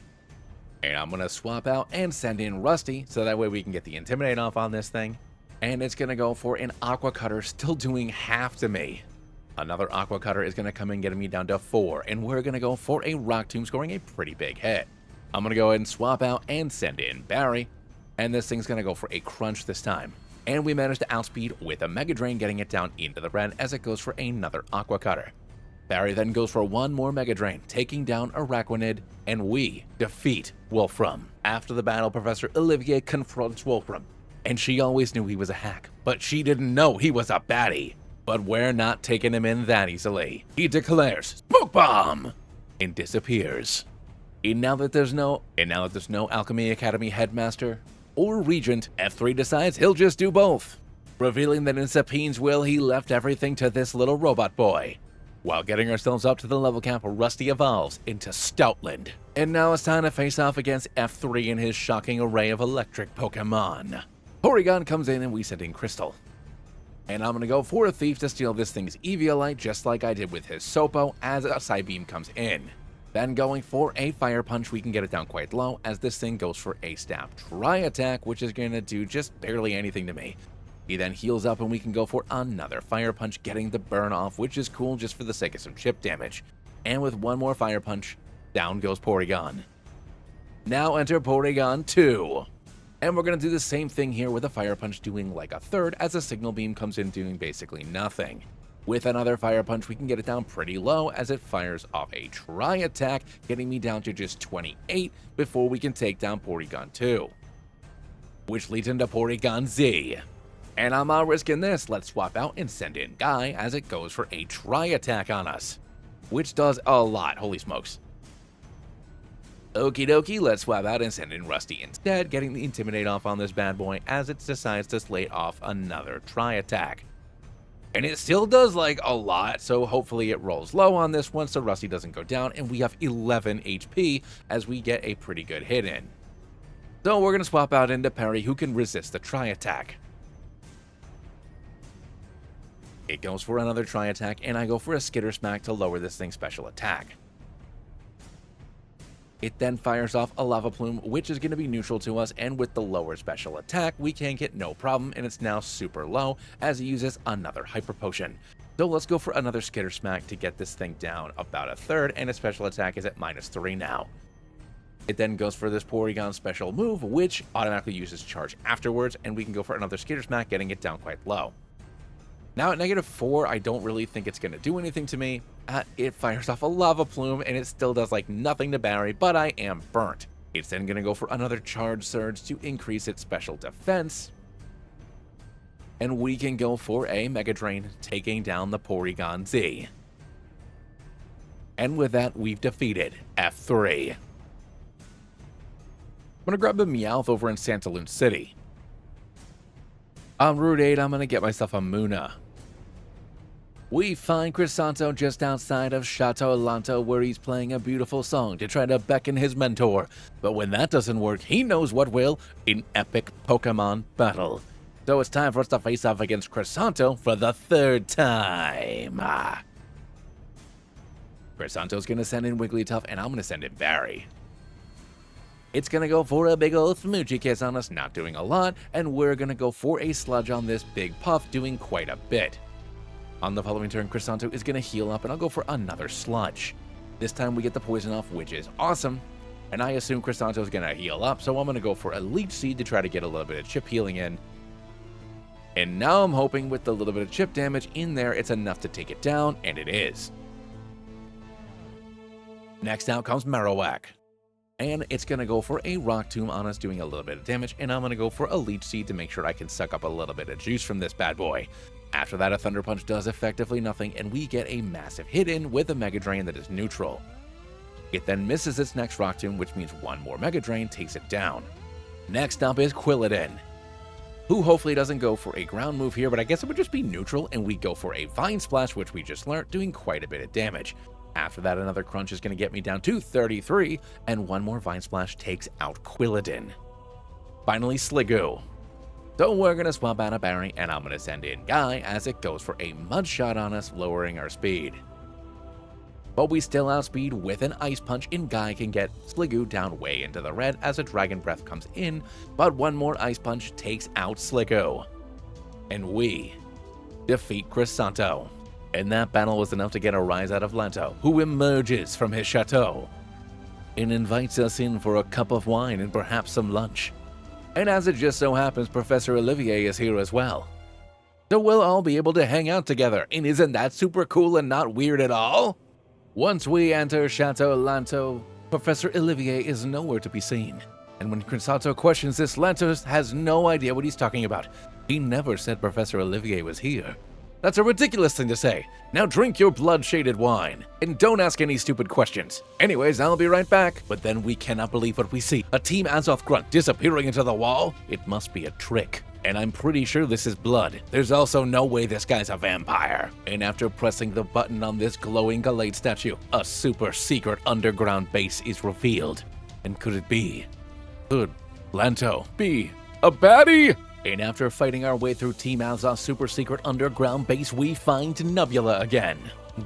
And I'm going to swap out and send in Rusty, so that way we can get the Intimidate off on this thing. And it's going to go for an Aqua Cutter, still doing half to me. Another Aqua Cutter is going to come in, getting me down to 4, and we're going to go for a Rock Tomb, scoring a pretty big hit. I'm going to go ahead and swap out and send in Barry, and this thing's going to go for a Crunch this time. And we managed to outspeed with a Mega Drain, getting it down into the red as it goes for another Aqua Cutter. Barry then goes for one more Mega Drain, taking down Araquanid, and we defeat Wolfrum. After the battle, Professor Olivier confronts Wolfrum, and she always knew he was a hack, but she didn't know he was a baddie. But we're not taking him in that easily. He declares, "Smoke Bomb!" and disappears. And now that there's no Alchemy Academy headmaster or regent, F3 decides he'll just do both, revealing that in Sapine's will he left everything to this little robot boy. While getting ourselves up to the level cap, Rusty evolves into Stoutland. And now it's time to face off against F3 and his shocking array of electric Pokemon. Porygon comes in and we send in Crystal. And I'm going to go for a Thief to steal this thing's Eviolite, just like I did with his Sopo, as a Psybeam comes in. Then going for a Fire Punch, we can get it down quite low, as this thing goes for a Stab Tri Attack, which is going to do just barely anything to me. He then heals up and we can go for another Fire Punch, getting the burn off, which is cool just for the sake of some chip damage. And with one more Fire Punch, down goes Porygon. Now enter Porygon 2. And we're going to do the same thing here with a Fire Punch doing like a third as a Signal Beam comes in doing basically nothing. With another Fire Punch, we can get it down pretty low as it fires off a Tri-Attack, getting me down to just 28 before we can take down Porygon 2. Which leads into Porygon Z. And I'm not risking this, let's swap out and send in Guy as it goes for a Tri-Attack on us. Which does a lot, holy smokes. Okie dokie, let's swap out and send in Rusty instead, getting the Intimidate off on this bad boy as it decides to slate off another Tri-Attack. And it still does like a lot, so hopefully it rolls low on this one so Rusty doesn't go down, and we have 11 HP as we get a pretty good hit in. So we're going to swap out into Perry, who can resist the Tri-Attack. It goes for another Tri-Attack, and I go for a Skitter Smack to lower this thing's special attack. It then fires off a Lava Plume, which is going to be neutral to us, and with the lower special attack, we can get no problem, and it's now super low as it uses another Hyper Potion. So let's go for another Skitter Smack to get this thing down about a third, and its special attack is at -3 now. It then goes for this Porygon special move, which automatically uses Charge afterwards, and we can go for another Skitter Smack, getting it down quite low. Now at -4, I don't really think it's going to do anything to me. It fires off a Lava Plume, and it still does like nothing to Barry, but I am burnt. It's then going to go for another Charge Surge to increase its special defense. And we can go for a Mega Drain, taking down the Porygon Z. And with that, we've defeated F3. I'm going to grab the Meowth over in Santaloon City. On Route 8, I'm going to get myself a Munna. We find Croissanto just outside of Chateau Lanto, where he's playing a beautiful song to try to beckon his mentor. But when that doesn't work, he knows what will: an epic Pokemon battle. So it's time for us to face off against Croissanto for the 3rd time. Croissanto's going to send in Wigglytuff, and I'm going to send in Barry. It's going to go for a big ol' smoochy kiss on us, not doing a lot, and we're going to go for a Sludge on this big Puff, doing quite a bit. On the following turn, Croissanto is going to heal up, and I'll go for another Sludge. This time we get the poison off, which is awesome, and I assume Croissanto is going to heal up, so I'm going to go for a Leech Seed to try to get a little bit of chip healing in. And now I'm hoping with the little bit of chip damage in there, it's enough to take it down, and it is. Next out comes Marowak. And it's going to go for a Rock Tomb on us, doing a little bit of damage, and I'm going to go for a Leech Seed to make sure I can suck up a little bit of juice from this bad boy. After that, a Thunder Punch does effectively nothing, and we get a massive hit in with a Mega Drain that is neutral. It then misses its next Rock Tomb, which means one more Mega Drain takes it down. Next up is Quilladin, who hopefully doesn't go for a ground move here, but I guess it would just be neutral, and we go for a Vine Splash, which we just learned, doing quite a bit of damage. After that, another Crunch is going to get me down to 33, and one more Vine Splash takes out Quilladin. Finally, Sliggoo. So we're going to swap out a Barry, and I'm going to send in Guy as it goes for a Mud Shot on us, lowering our speed. But we still outspeed with an Ice Punch, and Guy can get Sliggoo down way into the red as a Dragon Breath comes in, but one more Ice Punch takes out Sliggoo. And we defeat Croissanto. And that battle was enough to get a rise out of Lanto, who emerges from his chateau and invites us in for a cup of wine and perhaps some lunch. And as it just so happens, Professor Olivier is here as well. So we'll all be able to hang out together, and isn't that super cool and not weird at all? Once we enter Chateau Lanto, Professor Olivier is nowhere to be seen. And when Croissanto questions this, Lanto has no idea what he's talking about. He never said Professor Olivier was here. That's a ridiculous thing to say. Now drink your blood-shaded wine, and don't ask any stupid questions. Anyways, I'll be right back. But then we cannot believe what we see. A Team Azoth grunt disappearing into the wall? It must be a trick. And I'm pretty sure this is blood. There's also no way this guy's a vampire. And after pressing the button on this glowing Gallade statue, a super secret underground base is revealed. And could it be? Could Lanto be a baddie? And after fighting our way through Team Azoth's super secret underground base, we find Nebula again.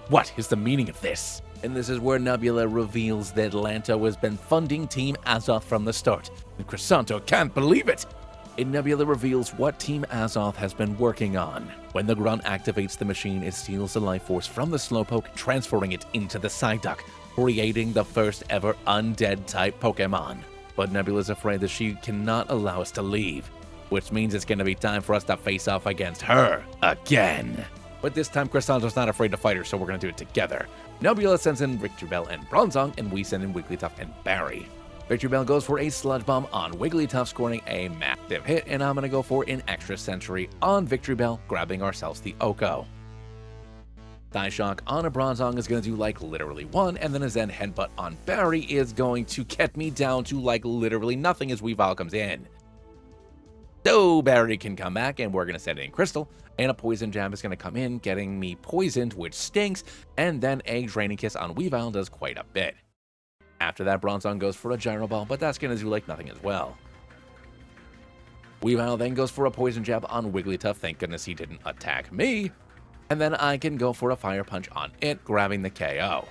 What is the meaning of this? And this is where Nebula reveals that Lanto has been funding Team Azoth from the start. And Croissanto can't believe it. and Nebula reveals what Team Azoth has been working on. When the grunt activates the machine, it steals the life force from the Slowpoke, transferring it into the Psyduck, creating the first ever undead-type Pokemon. But Nebula's afraid that she cannot allow us to leave, which means it's going to be time for us to face off against her again. But this time, Croissanto's not afraid to fight her, so we're going to do it together. Nebula sends in Victreebel and Bronzong, and we send in Wigglytuff and Barry. Victreebel goes for a Sludge Bomb on Wigglytuff, scoring a massive hit, and I'm going to go for an Extra Sentry on Victreebel, grabbing ourselves the Oko. Psyshock on a Bronzong is going to do like literally one, and then a Zen Headbutt on Barry is going to get me down to like literally nothing as Weavile comes in. So Barry can come back, and we're going to send in Crystal, and a Poison Jab is going to come in, getting me poisoned, which stinks, and then a Draining Kiss on Weavile does quite a bit. After that, Bronzong goes for a Gyro Ball, but that's going to do like nothing as well. Weavile then goes for a Poison Jab on Wigglytuff, thank goodness he didn't attack me, and then I can go for a Fire Punch on it, grabbing the KO.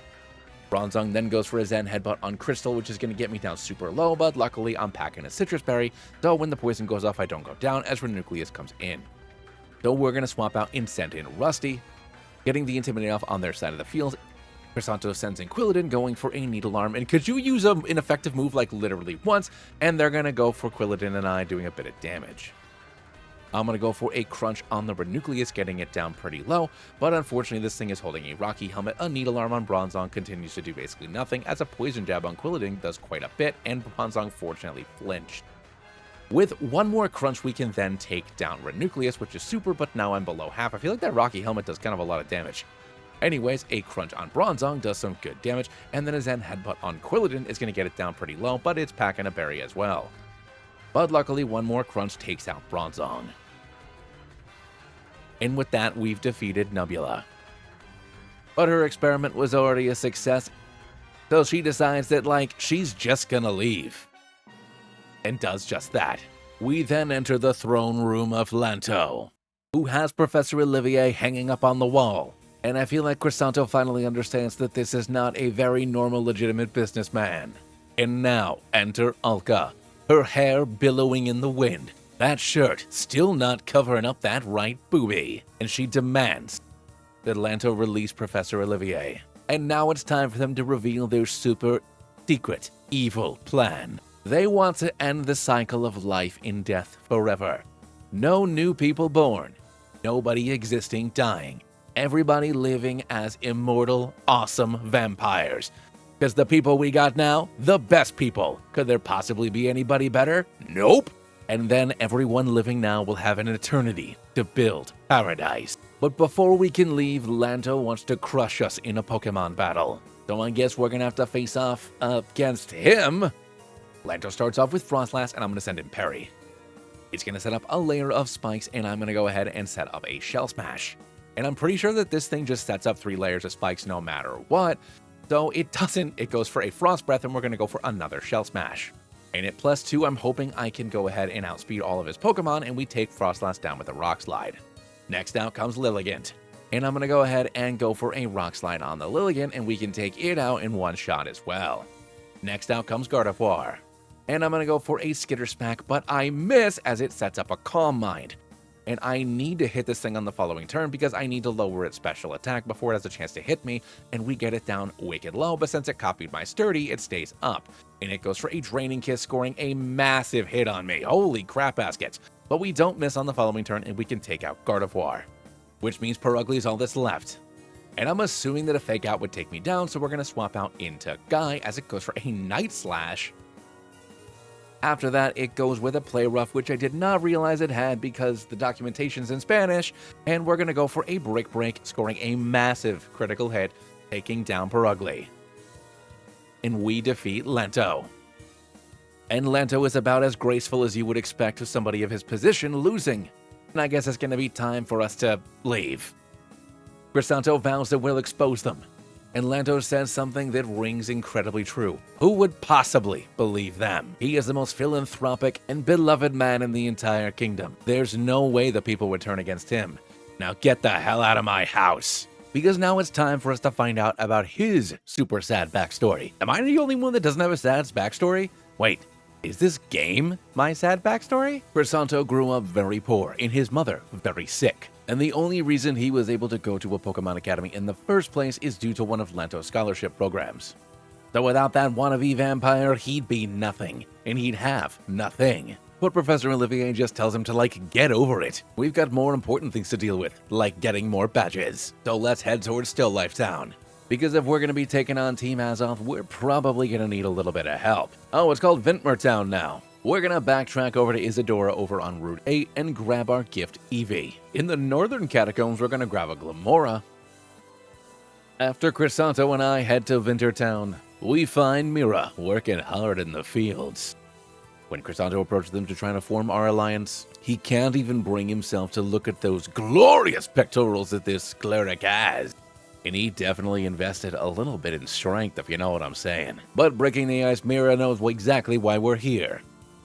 Bronzong then goes for a Zen Headbutt on Crystal, which is going to get me down super low, but luckily I'm packing a Citrus Berry, so when the poison goes off I don't go down as Renucleus comes in. So we're going to swap out and send in Rusty, getting the Intimidate off on their side of the field. Croissanto sends in Quilladin, going for a Needle Arm, and could you use an effective move like literally once, and they're going to go for Quilladin and I doing a bit of damage. I'm going to go for a Crunch on the Renucleus, getting it down pretty low, but unfortunately this thing is holding a Rocky Helmet. A Needle Arm on Bronzong continues to do basically nothing, as a Poison Jab on Quilladin does quite a bit, and Bronzong fortunately flinched. With one more Crunch, we can then take down Renucleus, which is super, but now I'm below half. I feel like that Rocky Helmet does kind of a lot of damage. Anyways, a Crunch on Bronzong does some good damage, and then a Zen Headbutt on Quilladin is going to get it down pretty low, but it's packing a Berry as well. But luckily, one more Crunch takes out Bronzong. And with that, we've defeated Nebula. But her experiment was already a success, so she decides that, like, she's just gonna leave. And does just that. We then enter the throne room of Lanto, who has Professor Olivier hanging up on the wall. And I feel like Croissanto finally understands that this is not a very normal, legitimate businessman. And now, enter Alka, her hair billowing in the wind, that shirt still not covering up that right boobie. And she demands that Lanto release Professor Olivier. And now it's time for them to reveal their super secret, evil plan. They want to end the cycle of life in death forever. No new people born, nobody existing dying. Everybody living as immortal, awesome vampires. Because the people we got now, the best people. Could there possibly be anybody better? Nope. And then everyone living now will have an eternity to build paradise. But before we can leave, Lanto wants to crush us in a Pokemon battle. So I guess we're gonna have to face off against him. Lanto starts off with Frostlass, and I'm gonna send in Perry. It's gonna set up a layer of spikes, and I'm gonna go ahead and set up a Shell Smash. And I'm pretty sure that this thing just sets up 3 layers of spikes no matter what. So it doesn't, it goes for a Frost Breath, and we're gonna go for another Shell Smash. And at +2, I'm hoping I can go ahead and outspeed all of his Pokemon, and we take Frostlass down with a Rock Slide. Next out comes Lilligant. And I'm gonna go ahead and go for a Rock Slide on the Lilligant, and we can take it out in one shot as well. Next out comes Gardevoir. And I'm gonna go for a Skitter Smack, but I miss as it sets up a Calm Mind. And I need to hit this thing on the following turn because I need to lower its special attack before it has a chance to hit me, and we get it down wicked low, but since it copied my Sturdy, it stays up. And it goes for a Draining Kiss, scoring a massive hit on me. Holy crap baskets. But we don't miss on the following turn, and we can take out Gardevoir, which means Purugly is all that's left. And I'm assuming that a Fake Out would take me down, so we're going to swap out into Guy as it goes for a Night Slash. After that, it goes with a Play Rough, which I did not realize it had because the documentation's in Spanish, and we're going to go for a Brick Break, scoring a massive critical hit, taking down Purugly. And we defeat Lanto. And Lanto is about as graceful as you would expect of somebody of his position losing. And I guess it's going to be time for us to leave. Croissanto vows that we'll expose them. And Lanto says something that rings incredibly true. Who would possibly believe them? He is the most philanthropic and beloved man in the entire kingdom. There's no way the people would turn against him. Now get the hell out of my house. Because now it's time for us to find out about his super sad backstory. Am I the only one that doesn't have a sad backstory? Wait, Is this game my sad backstory? Croissanto grew up very poor and his mother very sick. And the only reason he was able to go to a Pokemon Academy in the first place is due to one of Lanto's scholarship programs. So without that wannabe vampire, he'd be nothing, and he'd have nothing. But Professor Olivier just tells him to get over it. We've got more important things to deal with, like getting more badges. So let's head towards Still Life Town. Because if we're going to be taking on Team Azoth, we're probably going to need a little bit of help. Oh, it's called Vintmer Town now. We're going to backtrack over to Isadora over on Route 8 and grab our gift Eevee. In the northern catacombs, we're going to grab a Glamora. After Croissanto and I head to Vintertown, we find Meera working hard in the fields. When Croissanto approaches them to try to form our alliance, he can't even bring himself to look at those glorious pectorals that this cleric has. And he definitely invested a little bit in strength, if you know what I'm saying. But breaking the ice, Meera knows exactly why we're here.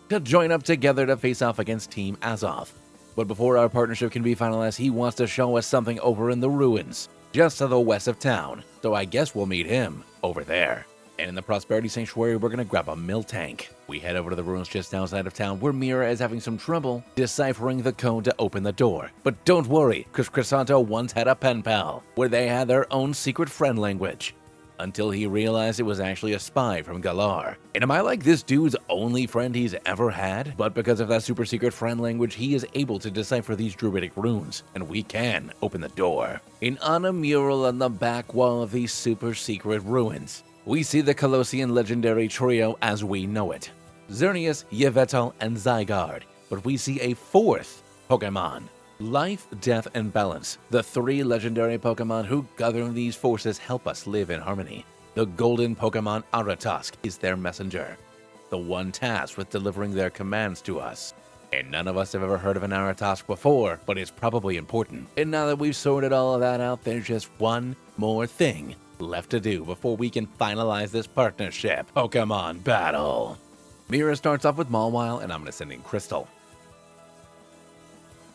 To join up together to face off against Team Azoth. But before our partnership can be finalized, he wants to show us something over in the ruins, just to the west of town. So I guess we'll meet him over there. And in the Prosperity Sanctuary, we're going to grab a Miltank. We head over to the ruins just outside of town, where Meera is having some trouble deciphering the code to open the door. But don't worry, because Croissanto once had a pen pal, where they had their own secret friend language. Until he realized it was actually a spy from Galar. And am I like this dude's only friend he's ever had? But because of that super secret friend language, he is able to decipher these druidic runes, and we can open the door. And on a mural on the back wall of these super secret ruins, we see the Kalosian legendary trio as we know it. Xerneas, Yveltal, and Zygarde. But we see a fourth Pokemon. Life, Death, and Balance. The three legendary Pokemon who govern these forces help us live in harmony. The golden Pokemon Aratosk is their messenger. The one tasked with delivering their commands to us. And none of us have ever heard of an Aratosk before, but it's probably important. And now that we've sorted all of that out, there's just one more thing left to do before we can finalize this partnership. Pokemon Battle. Meera starts off with Mawile, and I'm going to send in Crystal.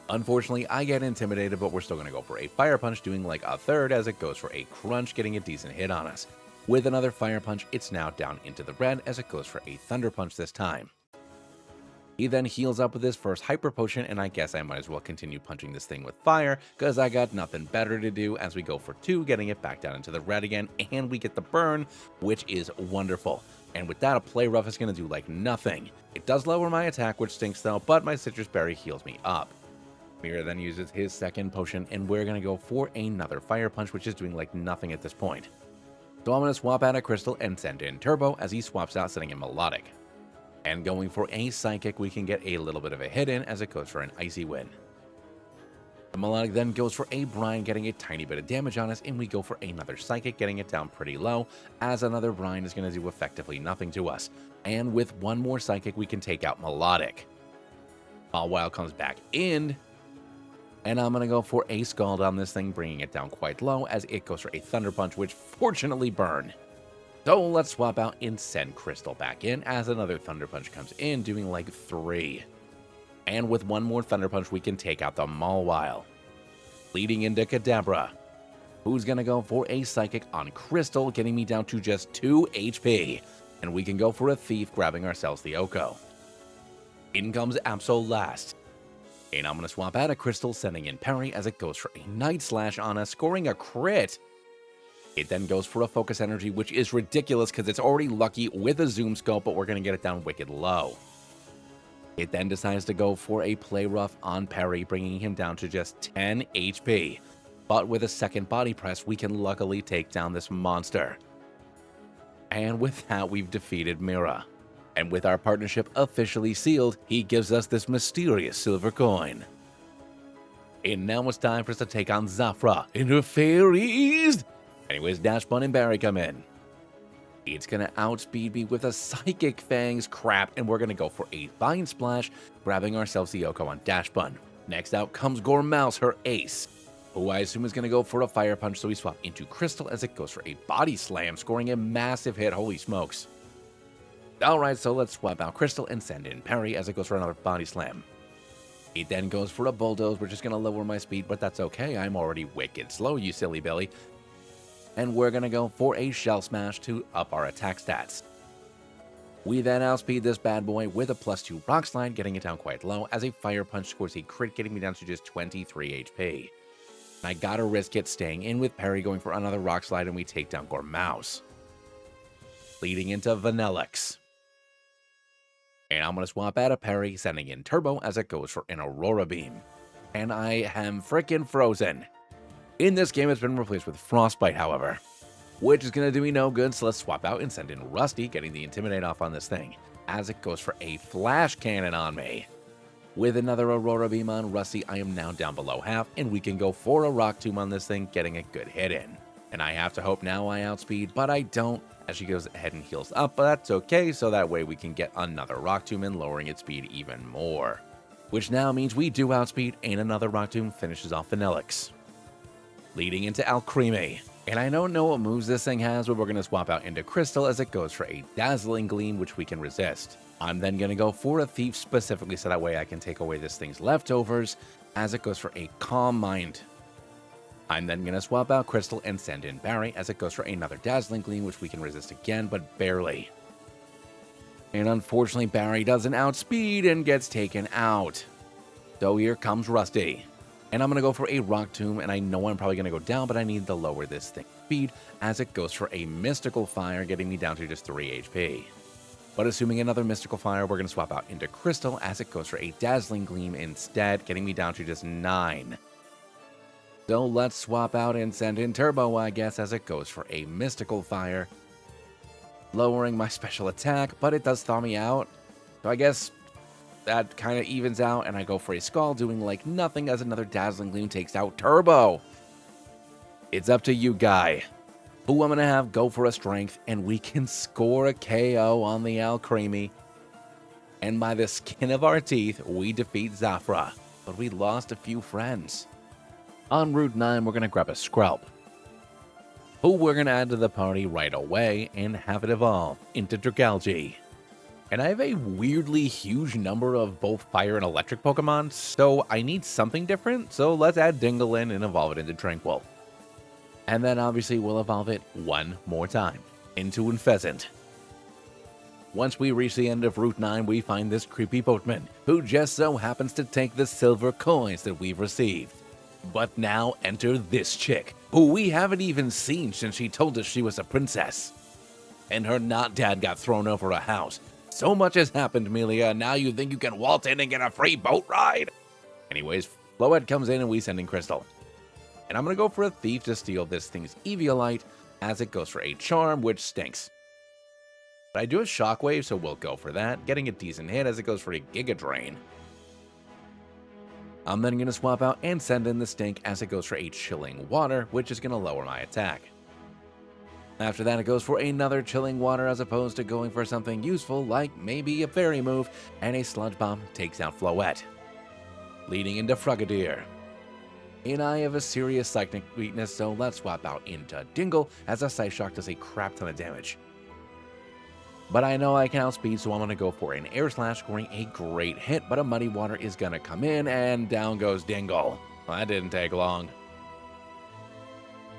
Unfortunately, I get intimidated, but we're still going to go for a Fire Punch, doing like a third as it goes for a Crunch, getting a decent hit on us. With another Fire Punch, it's now down into the red as it goes for a Thunder Punch this time. He then heals up with his first Hyper Potion, and I guess I might as well continue punching this thing with fire, because I got nothing better to do as we go for 2, getting it back down into the red again, and we get the burn, which is wonderful. And with that, a Play Rough is going to do like nothing. It does lower my attack, which stinks though, but my Citrus Berry heals me up. Meera then uses his second potion, and we're going to go for another Fire Punch, which is doing like nothing at this point. So I'm going to swap out a Crystal and send in Turbo as he swaps out, sending in Melodic. And going for a Psychic, we can get a little bit of a hit in as it goes for an Icy Wind. The Melodic then goes for a Brine, getting a tiny bit of damage on us, and we go for another Psychic, getting it down pretty low, as another Brine is going to do effectively nothing to us. And with one more Psychic, we can take out Melodic. Mawile comes back in, and I'm going to go for a Scald on this thing, bringing it down quite low, as it goes for a Thunder Punch, which fortunately burned. So let's swap out and send Crystal back in, as another Thunder Punch comes in, doing like 3. And with one more Thunder Punch, we can take out the Mawile. Leading into Kadabra, who's going to go for a Psychic on Crystal, getting me down to just 2 HP. And we can go for a Thief, grabbing ourselves the Oko. In comes Absol last. And I'm going to swap out a Crystal, sending in Parry, as it goes for a Night Slash on us, scoring a crit. It then goes for a Focus Energy, which is ridiculous because it's already lucky with a Zoom Scope, but we're going to get it down wicked low. It then decides to go for a Play Rough on Parry, bringing him down to just 10 HP. But with a second Body Press, we can luckily take down this monster. And with that, we've defeated Meera. And with our partnership officially sealed, he gives us this mysterious silver coin. And now it's time for us to take on Zaffra and her fairies. Anyways, Dashbun and Barry come in. It's going to outspeed me with a Psychic Fangs crap, and we're going to go for a Vine Splash, grabbing ourselves the Oko on Dashbun. Next out comes Gormouse, her ace, who I assume is going to go for a Fire Punch, so we swap into Crystal as it goes for a Body Slam, scoring a massive hit. Holy smokes. Alright, so let's swap out Crystal and send in Parry as it goes for another Body Slam. It then goes for a Bulldoze, which is going to lower my speed, but that's okay. I'm already wicked slow, you silly Billy. And we're going to go for a Shell Smash to up our attack stats. We then outspeed this bad boy with a +2 rock slide, getting it down quite low, as a fire punch scores a crit, getting me down to just 23 HP. I gotta risk it, staying in with Perry, going for another rock slide, and we take down Gormouse. Leading into Vanillix. And I'm gonna swap out a Perry, sending in Turbo as it goes for an Aurora Beam. And I am frickin' frozen. In this game, it's been replaced with Frostbite, however, which is going to do me no good, so let's swap out and send in Rusty, getting the Intimidate off on this thing, as it goes for a Flash Cannon on me. With another Aurora Beam on Rusty, I am now down below half, and we can go for a Rock Tomb on this thing, getting a good hit in. And I have to hope now I outspeed, but I don't, as she goes ahead and heals up, but that's okay, so that way we can get another Rock Tomb in, lowering its speed even more. Which now means we do outspeed, and another Rock Tomb finishes off Vanillix. Leading into Alchemy. And I don't know what moves this thing has, but we're going to swap out into Crystal as it goes for a Dazzling Gleam, which we can resist. I'm then going to go for a Thief specifically, so that way I can take away this thing's leftovers, as it goes for a Calm Mind. I'm then going to swap out Crystal and send in Barry, as it goes for another Dazzling Gleam, which we can resist again, but barely. And unfortunately, Barry doesn't outspeed and gets taken out. So here comes Rusty. And I'm going to go for a Rock Tomb, and I know I'm probably going to go down, but I need to lower this thing's speed as it goes for a Mystical Fire, getting me down to just 3 HP. But assuming another Mystical Fire, we're going to swap out into Crystal as it goes for a Dazzling Gleam instead, getting me down to just 9. So let's swap out and send in Turbo, I guess, as it goes for a Mystical Fire, lowering my special attack, but it does thaw me out. So I guess that kind of evens out, and I go for a Skull, doing like nothing as another Dazzling Gleam takes out Turbo. It's up to you, guy. Who I'm going to have go for a Strength, and we can score a KO on the Alchemy. And by the skin of our teeth, we defeat Zaffra, but we lost a few friends. On Route 9, we're going to grab a Skrelp, who we're going to add to the party right away and have it evolve into Dragalge. And I have a weirdly huge number of both fire and electric Pokemon, so I need something different, so let's add Dingle in and evolve it into Tranquil. And then obviously we'll evolve it one more time into Unfezant. Once we reach the end of Route 9, we find this creepy boatman, who just so happens to take the silver coins that we've received. But now enter this chick, who we haven't even seen since she told us she was a princess. And her not dad got thrown over a house. So much has happened, Melia, now you think you can waltz in and get a free boat ride? Anyways, Floette comes in and we send in Crystal. And I'm going to go for a Thief to steal this thing's Eviolite, as it goes for a Charm, which stinks. But I do a Shockwave, so we'll go for that, getting a decent hit as it goes for a Giga Drain. I'm then going to swap out and send in the Stink as it goes for a Chilling Water, which is going to lower my attack. After that, it goes for another Chilling Water as opposed to going for something useful like maybe a Fairy move, and a Sludge Bomb takes out Floette. Leading into Frogadier. And I have a serious Psychic weakness, so let's swap out into Dingle as a Psyshock does a crap ton of damage. But I know I can outspeed, so I'm going to go for an Air Slash, scoring a great hit, but a Muddy Water is going to come in, and down goes Dingle. Well, that didn't take long.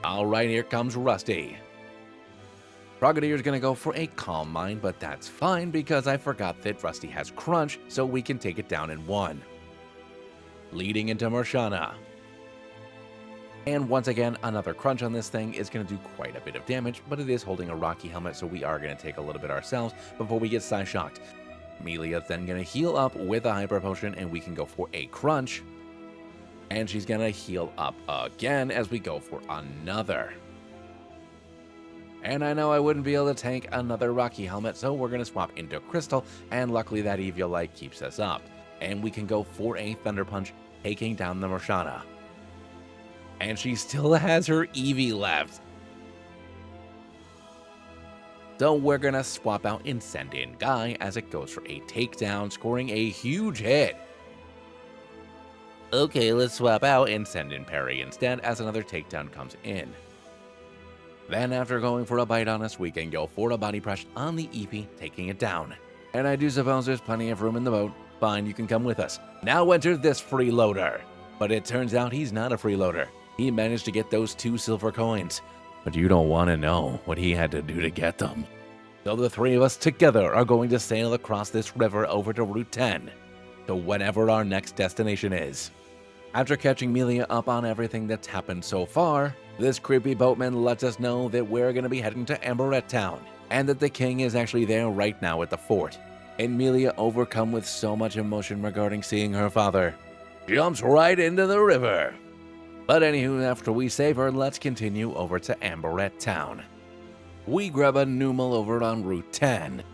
Alright, here comes Rusty. Frogadier is going to go for a Calm Mind, but that's fine because I forgot that Rusty has Crunch, so we can take it down in 1. Leading into Marshana. And once again, another Crunch on this thing is going to do quite a bit of damage, but it is holding a Rocky Helmet, so we are going to take a little bit ourselves before we get Psyshocked. Melia's then going to heal up with a Hyper Potion, and we can go for a Crunch. And she's going to heal up again as we go for another. And I know I wouldn't be able to tank another Rocky Helmet, so we're going to swap into Crystal, and luckily that Eviolite keeps us up. And we can go for a Thunder Punch, taking down the Marshana. And she still has her Eevee left. So we're going to swap out and send in Guy as it goes for a takedown, scoring a huge hit. Okay, let's swap out and send in Perry instead as another takedown comes in. Then after going for a bite on us, we can go for a Body Press on the Eevee, taking it down. And I do suppose there's plenty of room in the boat. Fine, you can come with us. Now enter this freeloader. But it turns out he's not a freeloader. He managed to get those 2 silver coins. But you don't want to know what he had to do to get them. So the three of us together are going to sail across this river over to Route 10, to whatever our next destination is. After catching Melia up on everything that's happened so far, this creepy boatman lets us know that we're going to be heading to Amberette Town, and that the king is actually there right now at the fort. And Melia, overcome with so much emotion regarding seeing her father, jumps right into the river. But anywho, after we save her, let's continue over to Amberette Town. We grab a numal over on Route 10.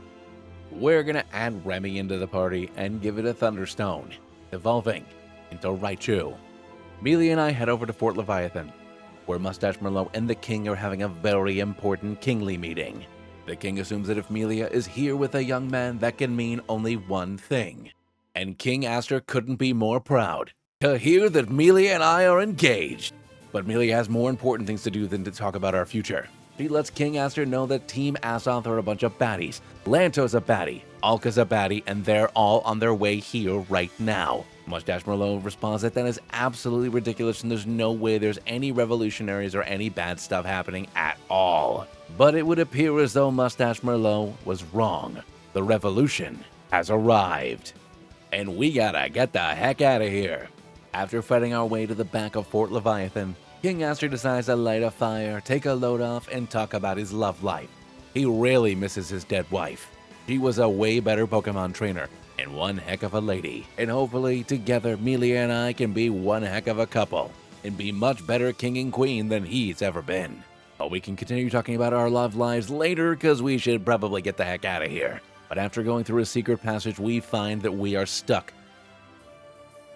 We're gonna add Remy into the party and give it a Thunderstone, evolving into Raichu. Melia and I head over to Fort Leviathan, where Mustache Merlot and the king are having a very important kingly meeting. The king assumes that if Melia is here with a young man, that can mean only one thing. And King Aster couldn't be more proud to hear that Melia and I are engaged. But Melia has more important things to do than to talk about our future. She lets King Aster know that Team Azoth are a bunch of baddies. Lanto's a baddie, Alka's a baddie, and they're all on their way here right now. Mustache Merlot responds that is absolutely ridiculous and there's no way there's any revolutionaries or any bad stuff happening at all. But it would appear as though Mustache Merlot was wrong. The revolution has arrived. And we gotta get the heck out of here. After fighting our way to the back of Fort Leviathan, King Aster decides to light a fire, take a load off, and talk about his love life. He really misses his dead wife. She was a way better Pokemon trainer, and one heck of a lady. And hopefully, together, Melia and I can be one heck of a couple, and be much better king and queen than he's ever been. But we can continue talking about our love lives later, because we should probably get the heck out of here. But after going through a secret passage, we find that we are stuck.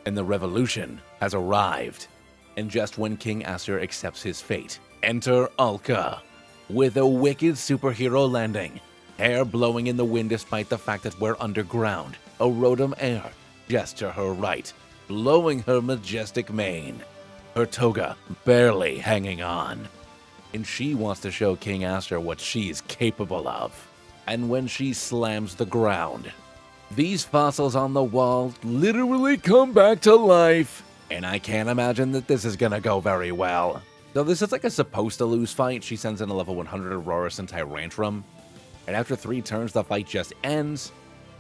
And the revolution has arrived. And just when King Aster accepts his fate, enter Alka, with a wicked superhero landing, hair blowing in the wind despite the fact that we're underground, a Rotom air just to her right, blowing her majestic mane, her toga barely hanging on. And she wants to show King Aster what she's capable of. And when she slams the ground, these fossils on the wall literally come back to life. And I can't imagine that this is gonna go very well. So this is like a supposed to lose fight. She sends in a level 100 Aurorus and Tyrantrum. And after 3 turns, the fight just ends.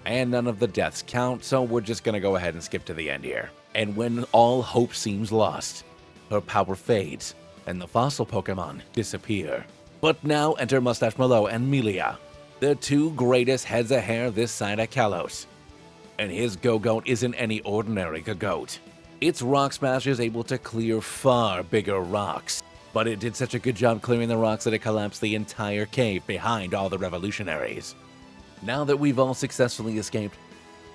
And none of the deaths count, so we're just gonna go ahead and skip to the end here. And when all hope seems lost, her power fades, and the fossil Pokemon disappear. But now enter Mustache Merlot and Melia, the 2 greatest heads of hair this side of Kalos. And his Go-Goat isn't any ordinary Go-Goat. Its Rock Smash is able to clear far bigger rocks, but it did such a good job clearing the rocks that it collapsed the entire cave behind all the revolutionaries. Now that we've all successfully escaped,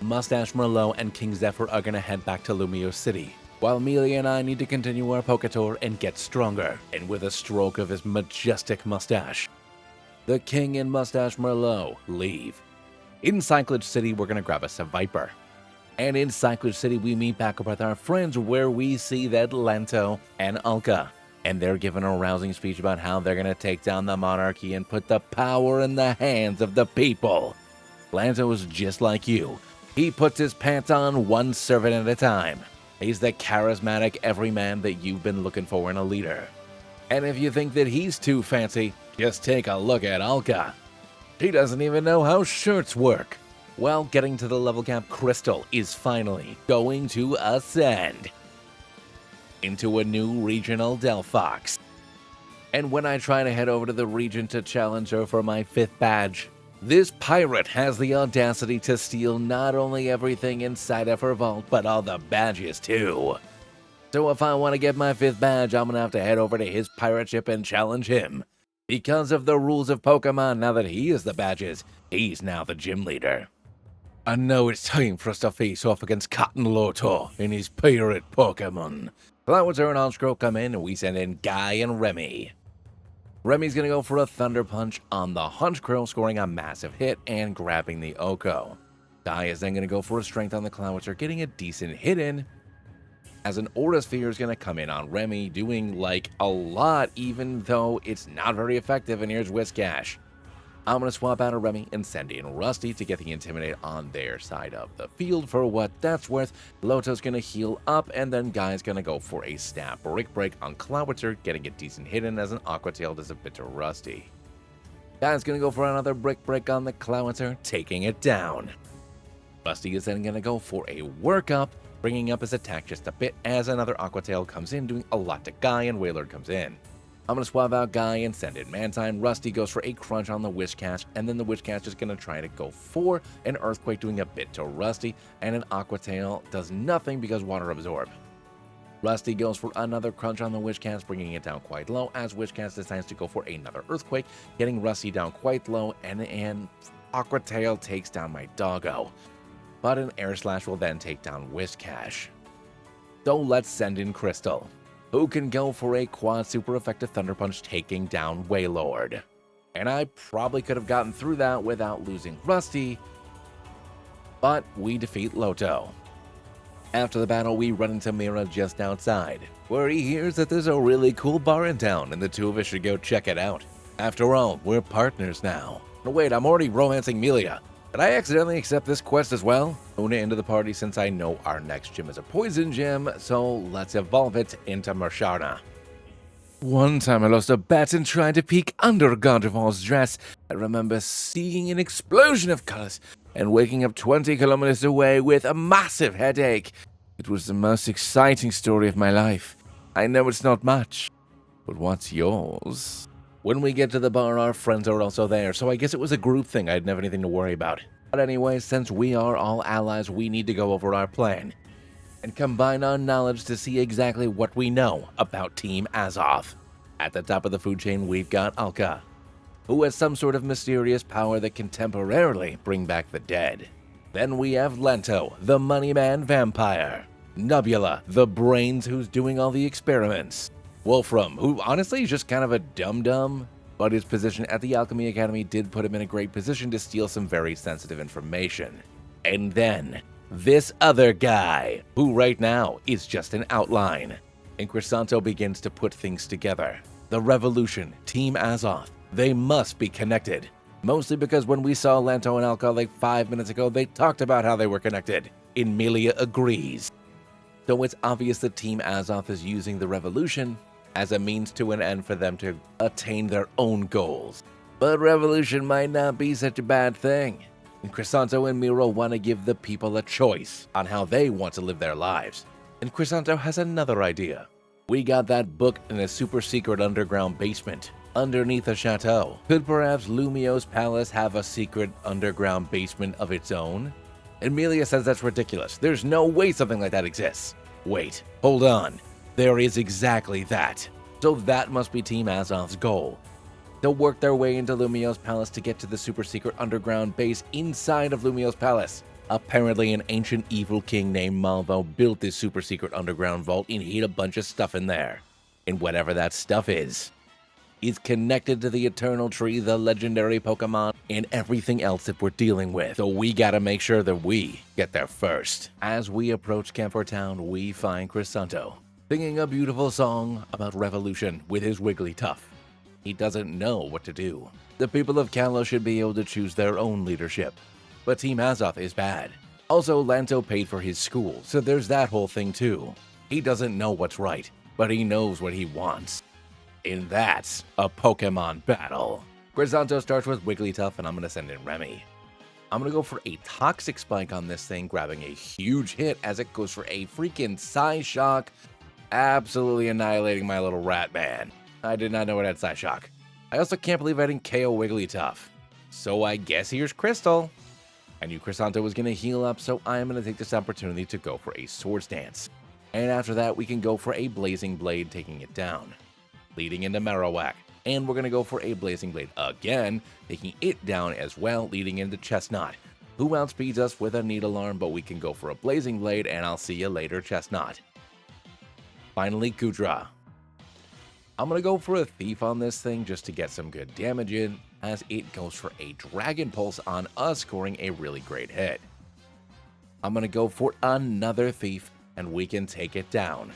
Mustache Merlot and King Zaffra are gonna head back to Lumio City, while Melia and I need to continue our Poketour and get stronger. And with a stroke of his majestic mustache, the King and Mustache Merlot leave. In Cyclage City, we're gonna grab us a Viper. And in Cyclage City, we meet back up with our friends where we see that Lanto and Alka. And they're giving a rousing speech about how they're gonna take down the monarchy and put the power in the hands of the people. Lanto is just like you. He puts his pants on one servant at a time. He's the charismatic everyman that you've been looking for in a leader. And if you think that he's too fancy, just take a look at Alka. She doesn't even know how shirts work. Well, getting to the level cap, Crystal is finally going to ascend into a new regional Delphox. And when I try to head over to the region to challenge her for my 5th badge, this pirate has the audacity to steal not only everything inside of her vault, but all the badges too. So if I want to get my 5th badge, I'm gonna have to head over to his pirate ship and challenge him. Because of the rules of Pokemon, now that he is the badges, he's now the gym leader. I know it's time for us to face off against Cotton Loto and his pirate Pokemon. Cloudwater and Honchkrow come in and we send in Guy and Remy. Remy's gonna go for a Thunder Punch on the Honchkrow, scoring a massive hit and grabbing the Oko. Guy is then gonna go for a Strength on the Cloudwater, getting a decent hit in, as an Aura Sphere is gonna come in on Remy, doing like a lot even though it's not very effective, and here's Whiscash. I'm gonna swap out a Remy and send in Rusty to get the Intimidate on their side of the field. For what that's worth, Loto's gonna heal up, and then Guy's gonna go for a Stab Brick Break on Cloudwater, getting a decent hit in as an Aqua Tail does a bit to Rusty. Guy's gonna go for another brick break on the Clowncer, taking it down. Lostie is then gonna go for a workup, bringing up his attack just a bit as another Aqua Tail comes in, doing a lot to Guy, and Wailord comes in. I'm gonna swap out Guy and send in Mantine. Lostie goes for a crunch on the Wishcast, and then the Wishcast is gonna try to go for an Earthquake, doing a bit to Lostie, and an Aqua Tail does nothing because Water Absorb. Lostie goes for another crunch on the Wishcast, bringing it down quite low, as Wishcast decides to go for another Earthquake, getting Lostie down quite low, and Aqua Tail takes down my doggo. But an Air Slash will then take down Wishcash. So let's send in Crystal, who can go for a quad super effective Thunder Punch, taking down Wailord. And I probably could have gotten through that without losing Lostie, but we defeat Loto. After the battle, we run into Meera just outside, where he hears that there's a really cool bar in town and the two of us should go check it out. After all, we're partners now. No wait, I'm already romancing Melia. Did I accidentally accept this quest as well? Una into the party since I know our next gym is a poison gym, so let's evolve it into Marshana. One time I lost a bet and tried to peek under Gardevont's dress. I remember seeing an explosion of colors and waking up 20 kilometers away with a massive headache. It was the most exciting story of my life. I know it's not much, but what's yours? When we get to the bar, our friends are also there, so I guess it was a group thing. I didn't have anything to worry about. But anyway, since we are all allies, we need to go over our plan and combine our knowledge to see exactly what we know about Team Azoth. At the top of the food chain, we've got Alka, who has some sort of mysterious power that can temporarily bring back the dead. Then we have Lanto, the money man vampire. Nebula, the brains who's doing all the experiments. Wolfrum, who honestly is just kind of a dum-dum, but his position at the Alchemy Academy did put him in a great position to steal some very sensitive information. And then, this other guy, who right now is just an outline. And Croissanto begins to put things together. The Revolution, Team Azoth, they must be connected. Mostly because when we saw Lanto and Alka like 5 minutes ago, they talked about how they were connected. And Melia agrees. So it's obvious that Team Azoth is using the Revolution as a means to an end for them to attain their own goals. But revolution might not be such a bad thing. And Croissanto and Meera want to give the people a choice on how they want to live their lives. And Croissanto has another idea. We got that book in a super secret underground basement, underneath a chateau. Could perhaps Lumio's palace have a secret underground basement of its own? And Melia says that's ridiculous. There's no way something like that exists. Wait, hold on. There is exactly that. So that must be Team Azoth's goal. They'll work their way into Lumio's palace to get to the super secret underground base inside of Lumio's palace. Apparently an ancient evil king named Malvo built this super secret underground vault and hid a bunch of stuff in there. And whatever that stuff is connected to the Eternal Tree, the legendary Pokemon, and everything else that we're dealing with. So we gotta make sure that we get there first. As we approach Camphor Town, we find Croissanto singing a beautiful song about revolution with his Wigglytuff. He doesn't know what to do. The people of Kalos should be able to choose their own leadership. But Team Azoth is bad. Also, Lanto paid for his school, so there's that whole thing too. He doesn't know what's right, but he knows what he wants. And that's a Pokemon battle. Croissanto starts with Wigglytuff, and I'm gonna send in Remy. I'm gonna go for a Toxic Spike on this thing, grabbing a huge hit as it goes for a freaking Psyshock, absolutely annihilating my little rat man. I did not know it had Psyshock. I also can't believe I didn't KO Wigglytuff. So I guess here's Crystal. I knew Croissanto was gonna heal up, so I'm gonna take this opportunity to go for a Swords Dance. And after that, we can go for a Blazing Blade, taking it down, leading into Marowak. And we're gonna go for a Blazing Blade again, taking it down as well, leading into Chestnut, who outspeeds us with a Needle Arm, but we can go for a Blazing Blade, and I'll see you later, Chestnut. Finally, Kudra. I'm gonna go for a Thief on this thing just to get some good damage in, as it goes for a Dragon Pulse on us, scoring a really great hit. I'm gonna go for another Thief, and we can take it down.